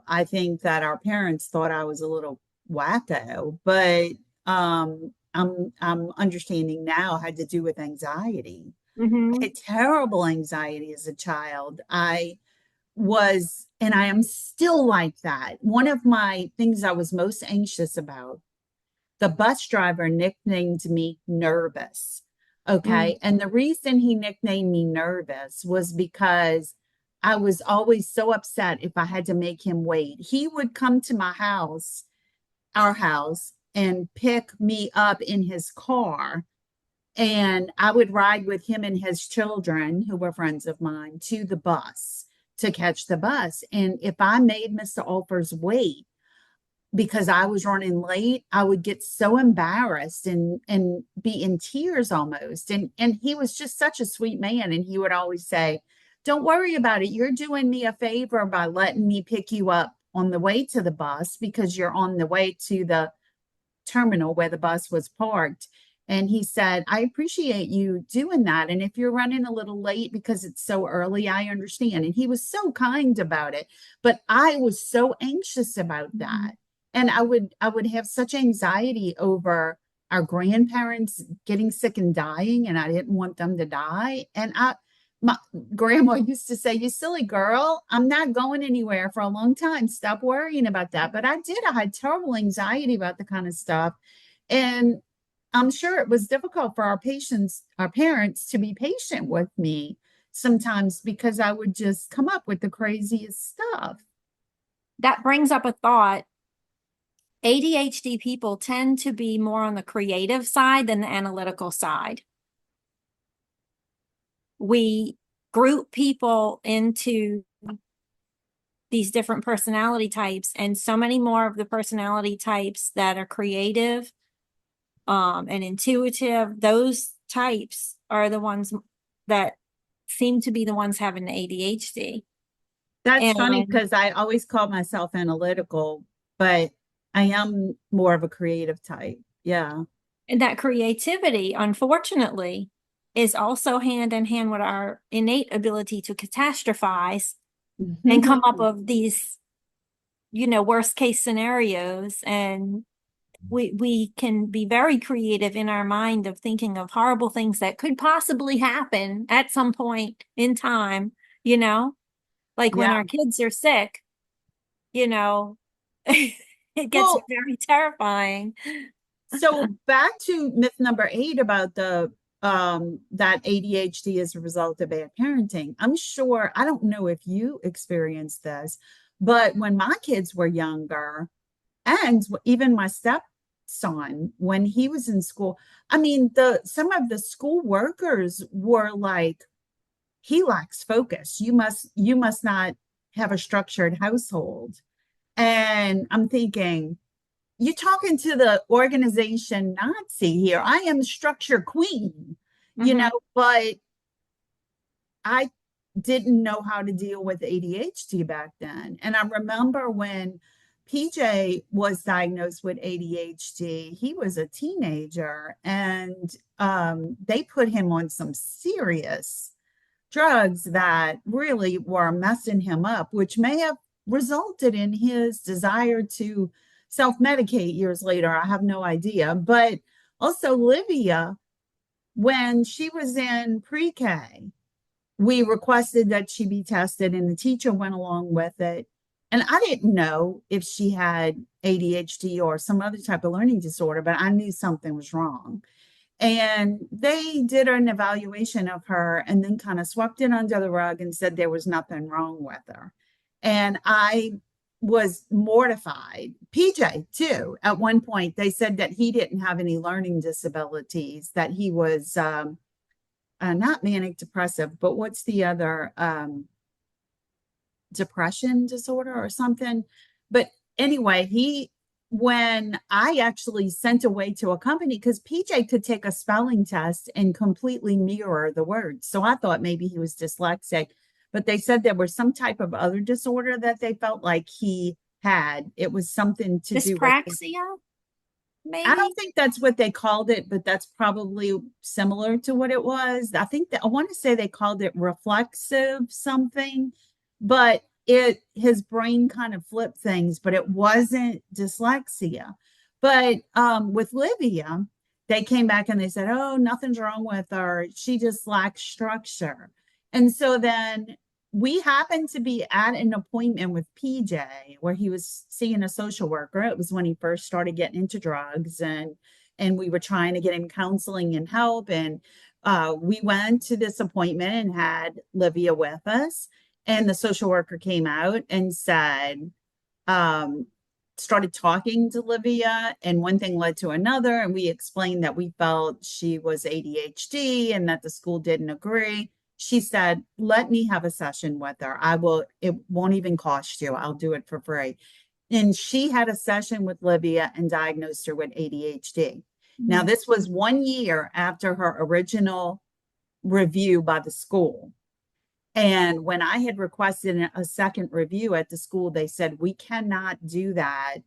I think that our parents thought I was a little wacko, but I'm understanding now had to do with anxiety. I Mm-hmm. had terrible anxiety as a child. And I am still like that. One of my things I was most anxious about, the bus driver nicknamed me Nervous. Mm. Okay. And the reason he nicknamed me Nervous was because I was always so upset if I had to make him wait. He would come to my house, our house, and pick me up in his car. And I would ride with him and his children, who were friends of mine, to the bus to catch the bus. And if I made Mr. Olfers wait because I was running late, I would get so embarrassed and be in tears almost. And he was just such a sweet man. And he would always say, "Don't worry about it. You're doing me a favor by letting me pick you up on the way to the bus because you're on the way to the terminal where the bus was parked." And he said, "I appreciate you doing that. And if you're running a little late because it's so early, I understand." And he was so kind about it. But I was so anxious about that. And I would have such anxiety over our grandparents getting sick and dying, and I didn't want them to die. And my grandma used to say, "You silly girl, I'm not going anywhere for a long time. Stop worrying about that." But I did. I had terrible anxiety about the kind of stuff. And I'm sure it was difficult for our parents to be patient with me sometimes because I would just come up with the craziest stuff. That brings up a thought. ADHD people tend to be more on the creative side than the analytical side. We group people into these different personality types, and so many more of the personality types that are creative and intuitive, those types are the ones that seem to be the ones having the ADHD. That's funny And because I always call myself analytical, but I am more of a creative type. Yeah. that creativity, unfortunately, is also hand in hand with our innate ability to catastrophize and come up with these, worst case scenarios. And we can be very creative in our mind of thinking of horrible things that could possibly happen at some point in time, like when Yeah. our kids are sick, it gets Well, very terrifying. so back to myth number 8 about the that ADHD is a result of bad parenting. I'm sure, I don't know if you experienced this, but when my kids were younger, and even my stepson, when he was in school, I mean, the some of the school workers were like, "He lacks focus. You must not have a structured household." And I'm thinking, you're talking to the organization Nazi here. I am structure queen, Mhm. but I didn't know how to deal with ADHD back then. And I remember when PJ was diagnosed with ADHD, he was a teenager, and they put him on some serious drugs that really were messing him up, which may have resulted in his desire to self-medicate years later. I have no idea. But also Livia, when she was in pre-K, we requested that she be tested, and the teacher went along with it. And I didn't know if she had ADHD or some other type of learning disorder, but I knew something was wrong. And they did an evaluation of her and then kind of swept it under the rug and said there was nothing wrong with her. And I was mortified. PJ, too, at one point, they said that he didn't have any learning disabilities, that he was not manic depressive, but what's the other depression disorder or something. But anyway, when I actually sent away to a company, because PJ could take a spelling test and completely mirror the words. So I thought maybe he was dyslexic, but they said there was some type of other disorder that they felt like he had. It was something to do with, Dyspraxia, I maybe? don't think that's what they called it, but that's probably similar to what it was. I think that I want to say they called it reflexive something, but his brain kind of flipped things, but it wasn't dyslexia. But with Livia, they came back and they said, "Oh, nothing's wrong with her. She just lacks structure." And so then we happened to be at an appointment with PJ where he was seeing a social worker. It was when he first started getting into drugs, and we were trying to get him counseling and help. And we went to this appointment and had Livia with us. And the social worker came out and said, um, started talking to Livia, and one thing led to another. And we explained that we felt she was ADHD and that the school didn't agree. She said, let me have a session with her. I will, it won't even cost you. I'll do it for free. And she had a session with Livia and diagnosed her with ADHD. Now, this was 1 year after her original review by the school. And when I had requested a second review at the school, they said, we cannot do that.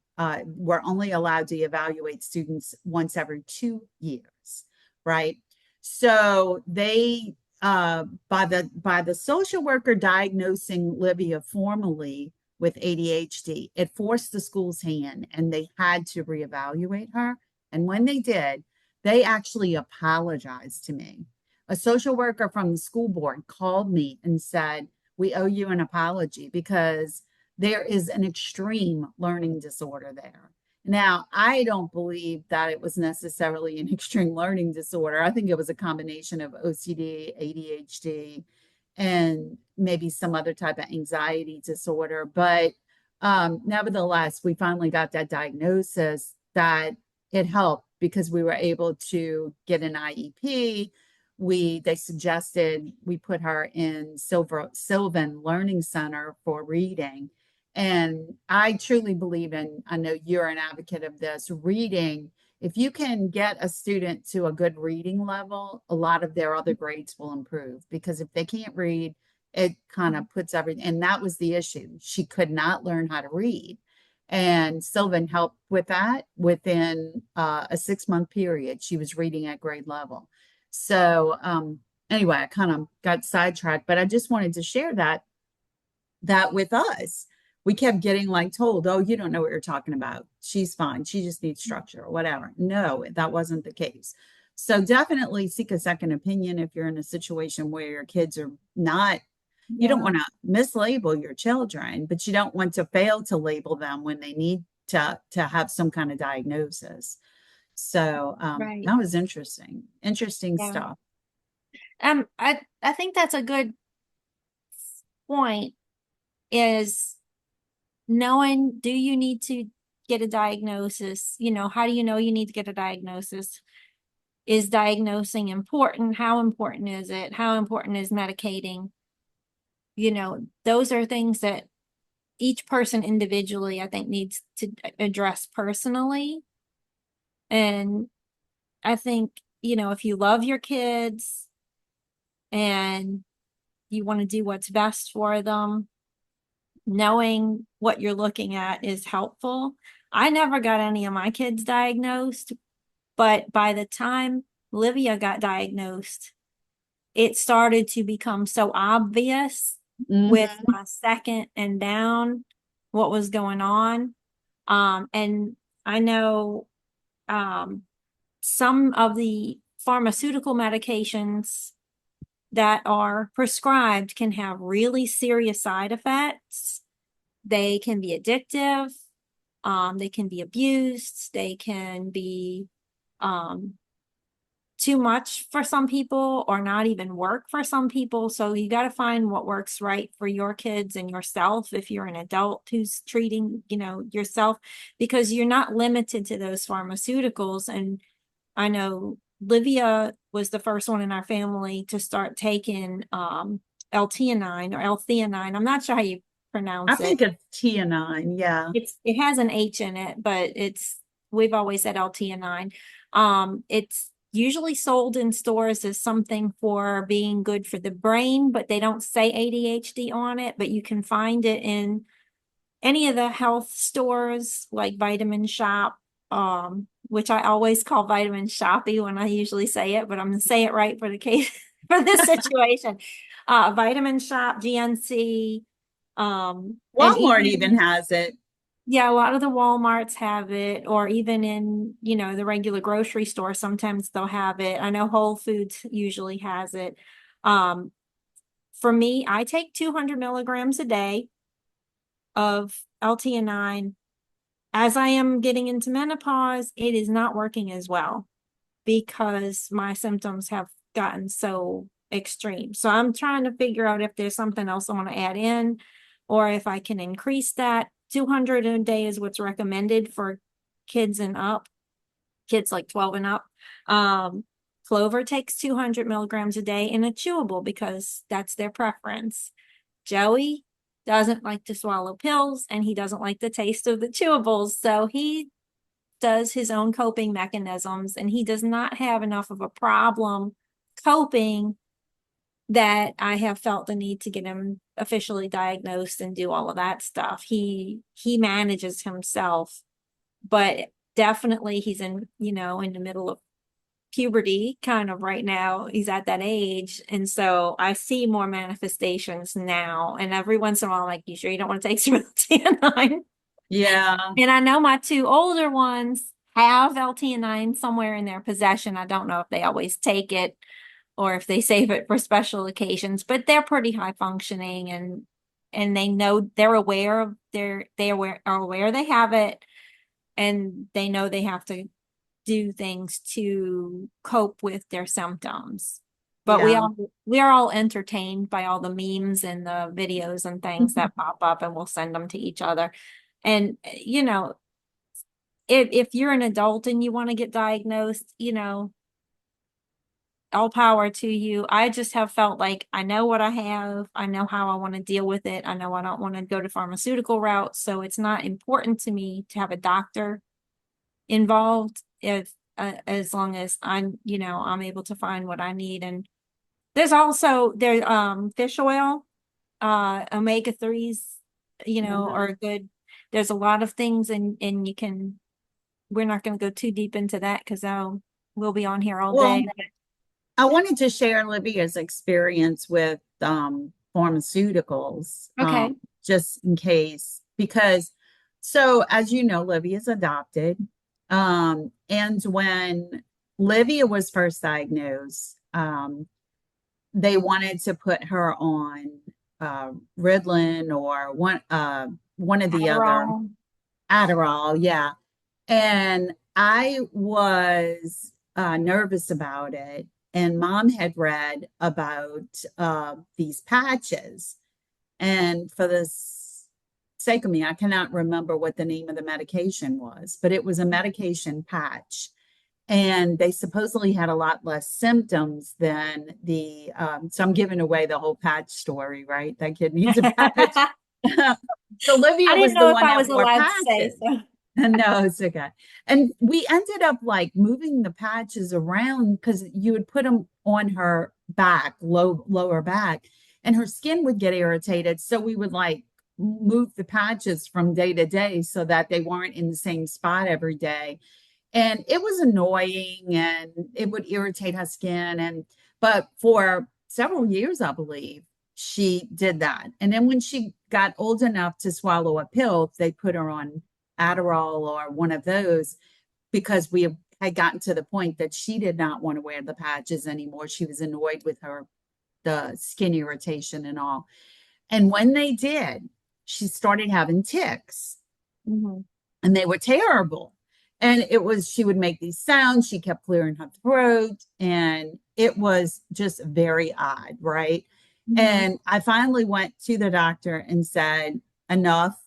We're only allowed to evaluate students once every 2 years, right? So they, by the social worker diagnosing Livia formally with ADHD, it forced the school's hand and they had to reevaluate her. And when they did, they actually apologized to me. A social worker from the school board called me and said, we owe you an apology because there is an extreme learning disorder there. Now, I don't believe that it was necessarily an extreme learning disorder. I think it was a combination of OCD, ADHD, and maybe some other type of anxiety disorder. But nevertheless, we finally got that diagnosis that it helped because we were able to get an IEP. They suggested we put her in Sylvan Learning Center for reading. And I truly believe in, I know you're an advocate of this, reading. If you can get a student to a good reading level, a lot of their other grades will improve, because if they can't read, it kind of puts everything, and that was the issue. She could not learn how to read. And Sylvan helped with that. Within a 6-month period, she was reading at grade level. So anyway, I kind of got sidetracked, but I just wanted to share that with us. We kept getting like told, oh, you don't know what you're talking about. She's fine. She just needs structure or whatever. No, that wasn't the case. So definitely seek a second opinion if you're in a situation where your kids are not, you don't want to mislabel your children, but you don't want to fail to label them when they need to have some kind of diagnosis. So Right. that was interesting Yeah. stuff. I think that's a good point, is knowing, do you need to get a diagnosis? You know, how do you know you need to get a diagnosis? Is diagnosing important? How important is it? How important is medicating? You know, those are things that each person individually, I think, needs to address personally. And I think, you know, if you love your kids and you want to do what's best for them, knowing what you're looking at is helpful. I never got any of my kids diagnosed, but by the time Livia got diagnosed, it started to become so obvious with my second and down what was going on. And I know some of the pharmaceutical medications that are prescribed can have really serious side effects. They can be addictive. They can be abused. They can be too much for some people or not even work for some people. So you got to find what works right for your kids and yourself if you're an adult who's treating, you know, yourself, because you're not limited to those pharmaceuticals. And I know Livia was the first one in our family to start taking L-theanine or L-theanine. I'm not sure how you pronounce I it. think it's T9. Yeah. It has an H in it, but we've always said L-theanine. It's usually sold in stores as something for being good for the brain, but they don't say ADHD on it, but you can find it in any of the health stores like Vitamin Shop, which I always call Vitamin Shoppy when I usually say it, but I'm going to say it right for the case for this situation. Vitamin Shop, GNC, and Walmart even has it. yeah, a lot of the Walmarts have it, or even in, you know, the regular grocery store, sometimes they'll have it. I know Whole Foods usually has it. For me, I take 200 milligrams a day of L-theanine. As I am getting into menopause, it is not working as well because my symptoms have gotten so extreme. So I'm trying to figure out if there's something else I want to add in, or if I can increase that. 200 a day is what's recommended for kids and up, kids like 12 and up. Clover takes 200 milligrams a day in a chewable because that's their preference. Joey doesn't like to swallow pills, and he doesn't like the taste of the chewables. So he does his own coping mechanisms, and he does not have enough of a problem coping that I have felt the need to get him officially diagnosed and do all of that stuff. He manages himself, but definitely he's in, in the middle of puberty kind of right now. He's at that age. And so I see more manifestations now. And every once in a while, I'm like, you sure you don't want to take some LTNine? Yeah. And I know my two older ones have LTNine somewhere in their possession. I don't know if they always take it or if they save it for special occasions, but they're pretty high functioning, and they know they're aware of are aware they have it, and they know they have to do things to cope with their symptoms. But Yeah. we are all entertained by all the memes and the videos and things that pop up, and we'll send them to each other. And if you're an adult and you want to get diagnosed, all power to you. I just have felt like I know what I have. I know how I want to deal with it. I know I don't want to go to pharmaceutical route. So it's not important to me to have a doctor involved if as long as I'm able to find what I need. And there's also fish oil, omega-3s, are good. There's a lot of things, and we're not going to go too deep into that because we'll be on here all Well, day. I wanted to share Olivia's experience with pharmaceuticals, Okay. just in case, because so as you know, Livia's adopted. And when Livia was first diagnosed, they wanted to put her on Ritalin or one of the other Adderall. Adderall, yeah. And I was nervous about it. And mom had read about these patches. And for the sake of me, I cannot remember what the name of the medication was, but it was a medication patch. And they supposedly had a lot less symptoms than so I'm giving away the whole patch story, right? That kid needs a patch. So Olivia I was didn't the know if one I that was wore allowed to say patches. so. No, it's okay. And we ended up like moving the patches around because you would put them on her back, lower back, and her skin would get irritated. So we would like move the patches from day to day so that they weren't in the same spot every day. And it was annoying and it would irritate her skin. But for several years, I believe, she did that. And then when she got old enough to swallow a pill, they put her on Adderall or one of those because we had gotten to the point that she did not want to wear the patches anymore. She was annoyed with the skin irritation and all. And when they did, she started having tics. Mhm. And they were terrible. And she would make these sounds. She kept clearing her throat. And it was just very odd, right? Mhm. And I finally went to the doctor and said, enough,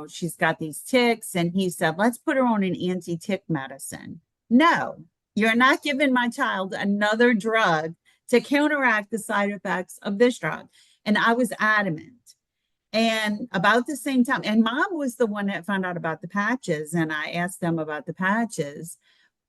she's got these tics. And he said, let's put her on an anti-tic medicine. No, you're not giving my child another drug to counteract the side effects of this drug. And I was adamant. And about the same time, and mom was the one that found out about the patches, and I asked them about the patches.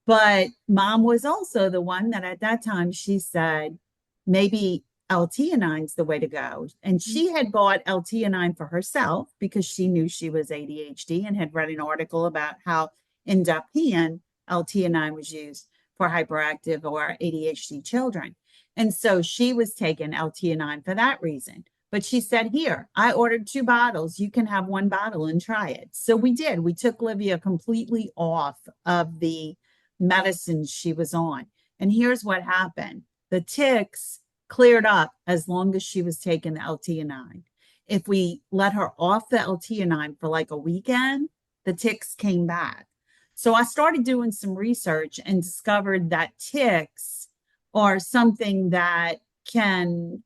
But mom was also the one that at that time she said, maybe L-theanine's the way to go. And she had bought L-theanine for herself because she knew she was ADHD and had read an article about how in Japan L-theanine was used for hyperactive or ADHD children. And so she was taking L-theanine for that reason. But she said, here, I ordered 2 bottles. You can have 1 bottle and try it. So we did. We took Livia completely off of the medicines she was on. And here's what happened. The tics cleared up as long as she was taking the L-theanine. If we let her off the L-theanine for like a weekend, the tics came back. So I started doing some research and discovered that tics are something that can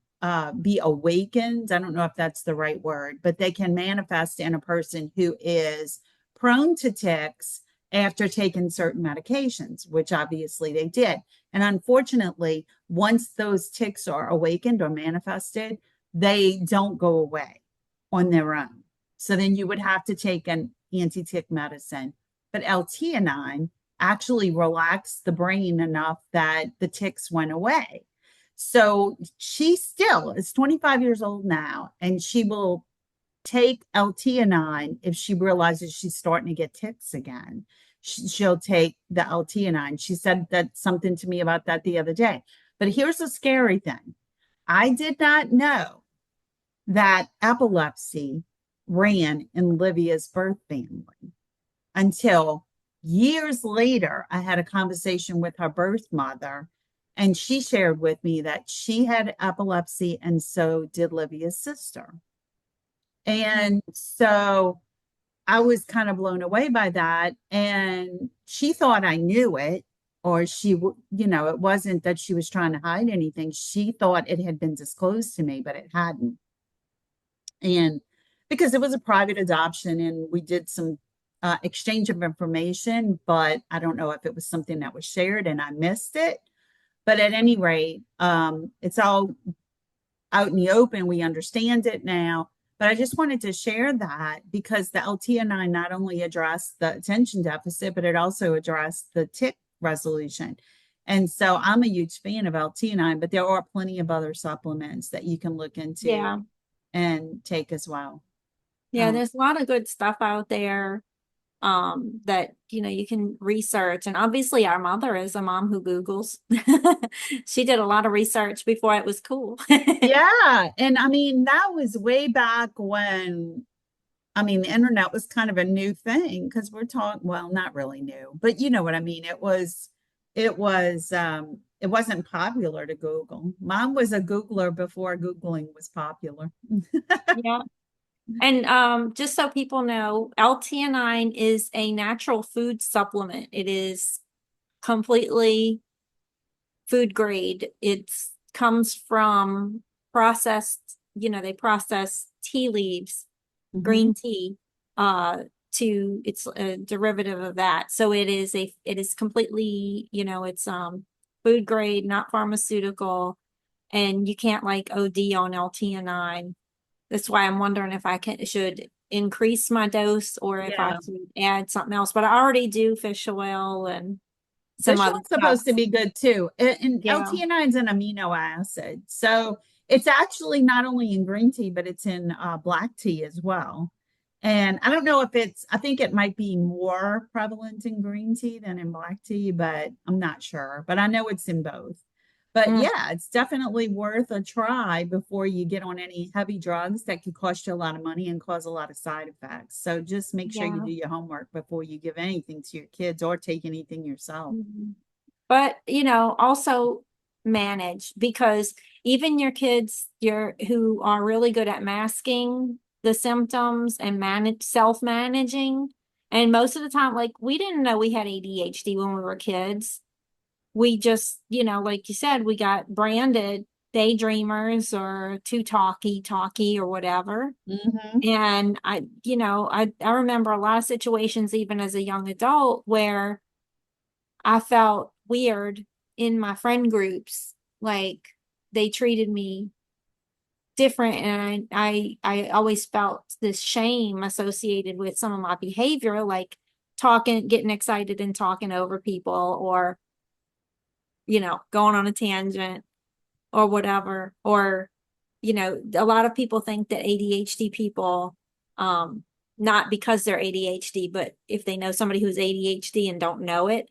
be awakened. I don't know if that's the right word, but they can manifest in a person who is prone to tics after taking certain medications, which obviously they did. And unfortunately, once those tics are awakened or manifested, they don't go away on their own. So then you would have to take an anti-tic medicine. But L-theanine actually relaxed the brain enough that the tics went away. So she still is 25 years old now, and she will take L-theanine if she realizes she's starting to get tics again. She'll take the L-theanine. She said that something to me about that the other day. But here's the scary thing. I did not know that epilepsy ran in Livia's birth family until years later. I had a conversation with her birth mother, and she shared with me that she had epilepsy, and so did Livia's sister. And so I was kind of blown away by that. And she thought I knew it, or it wasn't that she was trying to hide anything. She thought it had been disclosed to me, but it hadn't. And because it was a private adoption and we did some exchange of information, but I don't know if it was something that was shared and I missed it. But at any rate, it's all out in the open. We understand it now. But I just wanted to share that because the L-theanine not only addressed the attention deficit, but it also addressed the tic resolution. And so I'm a huge fan of L-theanine, but there are plenty of other supplements that you can look into and take as well. Yeah, there's a lot of good stuff out there that you can research. And obviously our mother is a mom who Googles. She did a lot of research before it was cool. Yeah. And I mean, that was way back when, the internet was kind of a new thing because we're talking, well, not really new, but you know what I mean? It wasn't popular to Google. Mom was a Googler before Googling was popular. Yeah. And just so people know, L-theanine is a natural food supplement. It is completely food grade. It comes from processed, they process tea leaves, green tea, it's a derivative of that. So it is completely, it's food grade, not pharmaceutical, and you can't like OD on L-theanine. That's why I'm wondering if I should increase my dose or if I should add something else. But I already do fish oil and some Fish other oil's supposed to stuff. be good too. And Yeah. L-theanine is an amino acid. So it's actually not only in green tea, but it's in black tea as well. And I don't know if I think it might be more prevalent in green tea than in black tea, but I'm not sure. But I know it's in both. But yeah, it's definitely worth a try before you get on any heavy drugs that could cost you a lot of money and cause a lot of side effects. So just make sure you do your homework before you give anything to your kids or take anything yourself. But, also manage, because even your kids who are really good at masking the symptoms and self-managing. And most of the time, like, we didn't know we had ADHD when we were kids. We just, like you said, we got branded daydreamers or too talky or whatever. And I remember a lot of situations, even as a young adult, where I felt weird in my friend groups. Like they treated me different, and I always felt this shame associated with some of my behavior, like getting excited and talking over people, or going on a tangent or whatever. Or a lot of people think that ADHD people, not because they're ADHD, but if they know somebody who's ADHD and don't know it,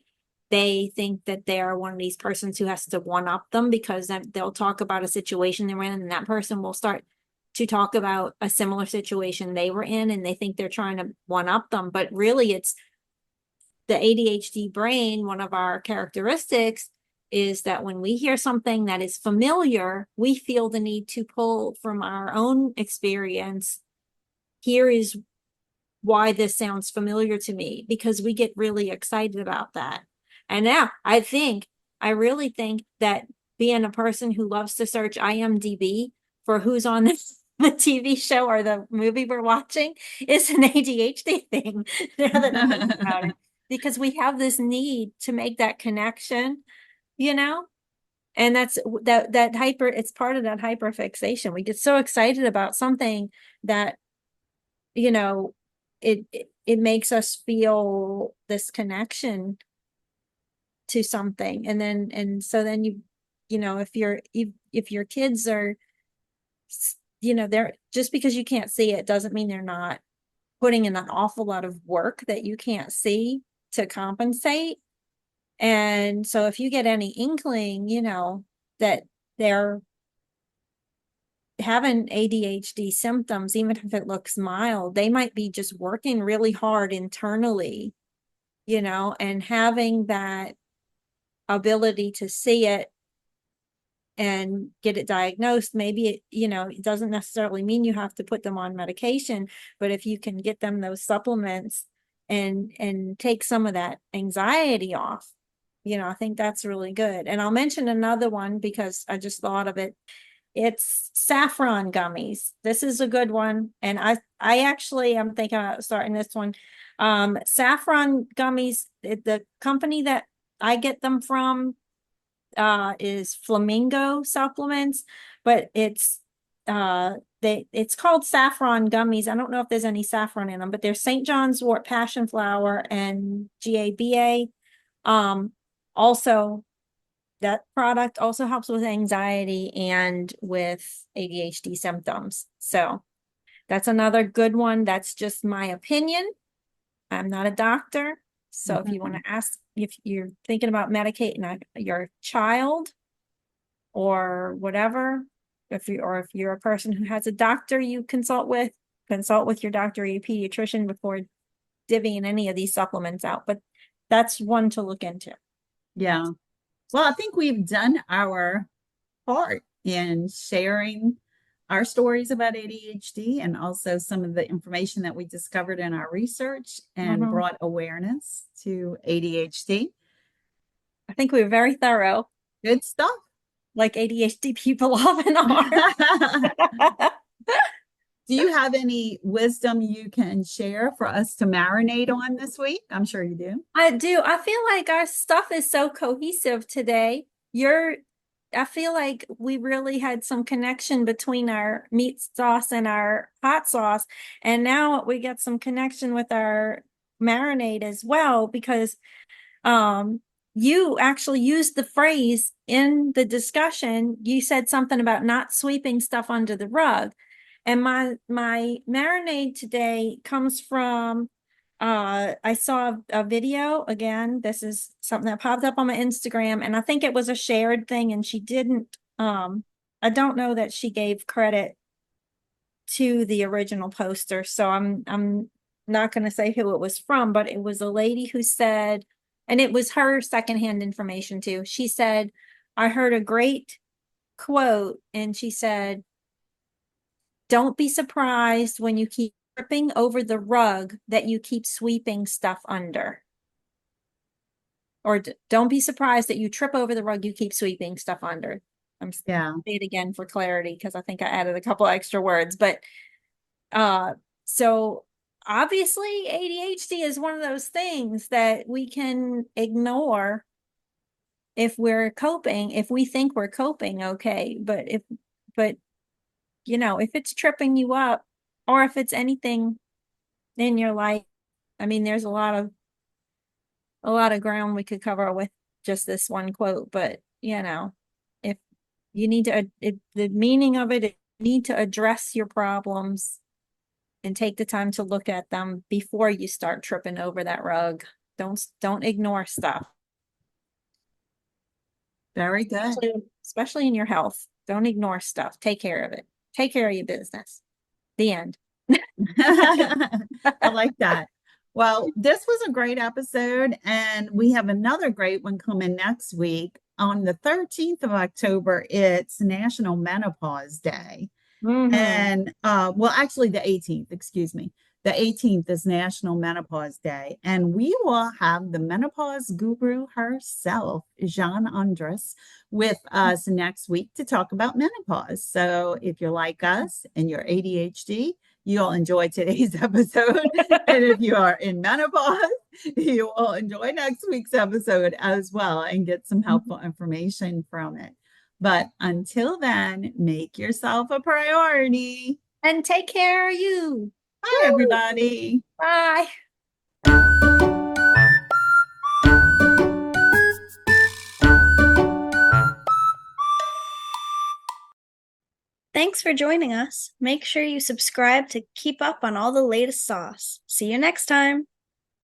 they think that they're one of these persons who has to one up them, because they'll talk about a situation they were in, and that person will start to talk about a similar situation they were in, and they think they're trying to one up them. But really, it's the ADHD brain. One of our characteristics is that when we hear something that is familiar, we feel the need to pull from our own experience. Here is why this sounds familiar to me, because we get really excited about that. And now I really think that being a person who loves to search IMDb for who's on the TV show or the movie we're watching is an ADHD thing now that I think about it. Because we have this need to make that connection, you know? And that's that hyper, it's part of that hyperfixation. We get so excited about something that, you know, it makes us feel this connection to something. And so then you know, if your kids are, you know, they're just because you can't see it doesn't mean they're not putting in an awful lot of work that you can't see to compensate. And so if you get any inkling, you know, that they're having ADHD symptoms, even if it looks mild, they might be just working really hard internally, you know, and having that ability to see it and get it diagnosed. Maybe it, you know, it doesn't necessarily mean you have to put them on medication, but if you can get them those supplements and take some of that anxiety off, you know, I think that's really good. And I'll mention another one because I just thought of it. It's saffron gummies. This is a good one. And I actually am thinking about starting this one. Saffron gummies, the company that I get them from is Flamingo Supplements, but it's called saffron gummies. I don't know if there's any saffron in them, but they're St. John's wort, passion flower, and GABA. Also, that product also helps with anxiety and with ADHD symptoms. So that's another good one. That's just my opinion. I'm not a doctor. So if you want to ask, if you're thinking about medicating your child or whatever, if you're a person who has a doctor you consult with your doctor or your pediatrician before divvying any of these supplements out. But that's one to look into. Yeah. Well, I think we've done our part in sharing our stories about ADHD and also some of the information that we discovered in our research and brought awareness to ADHD. I think we were very thorough. Good stuff. Like ADHD people often are. Do you have any wisdom you can share for us to marinate on this week? I'm sure you do. I do. I feel like our stuff is so cohesive today. I feel like we really had some connection between our meat sauce and our hot sauce. And now we got some connection with our marinade as well, because you actually used the phrase in the discussion. You said something about not sweeping stuff under the rug. And my marinade today comes from I saw a video. Again, this is something that popped up on my Instagram, and I think it was a shared thing, and she didn't I don't know that she gave credit to the original poster, so I'm not going to say who it was from, but it was a lady who said, and it was her secondhand information too. She said, I heard a great quote, and she said, don't be surprised when you keep tripping over the rug that you keep sweeping stuff under. Or don't be surprised that you trip over the rug you keep sweeping stuff under. I'm saying it again for clarity because I think I added a couple extra words. But so obviously ADHD is one of those things that we can ignore if we're coping, if we think we're coping okay. But you know, if it's tripping you up or if it's anything in your life, I mean, there's a lot of ground we could cover with just this one quote, but you know, if you need to, the meaning of it, you need to address your problems and take the time to look at them before you start tripping over that rug. Don't ignore stuff. Very good. Especially in your health. Don't ignore stuff. Take care of it. Take care of your business. The end. I like that. Well, this was a great episode, and we have another great one coming next week. On the 13th of October, it's National Menopause Day. And well, actually the 18th, excuse me. The 18th is National Menopause Day, and we will have the menopause guru herself, Jean Andres, with us next week to talk about menopause. So if you're like us and you're ADHD, you'll enjoy today's episode. And if you are in menopause, you will enjoy next week's episode as well and get some helpful information from it. But until then, make yourself a priority. And take care of you. Bye, everybody. Bye. Thanks for joining us. Make sure you subscribe to keep up on all the latest sauce. See you next time.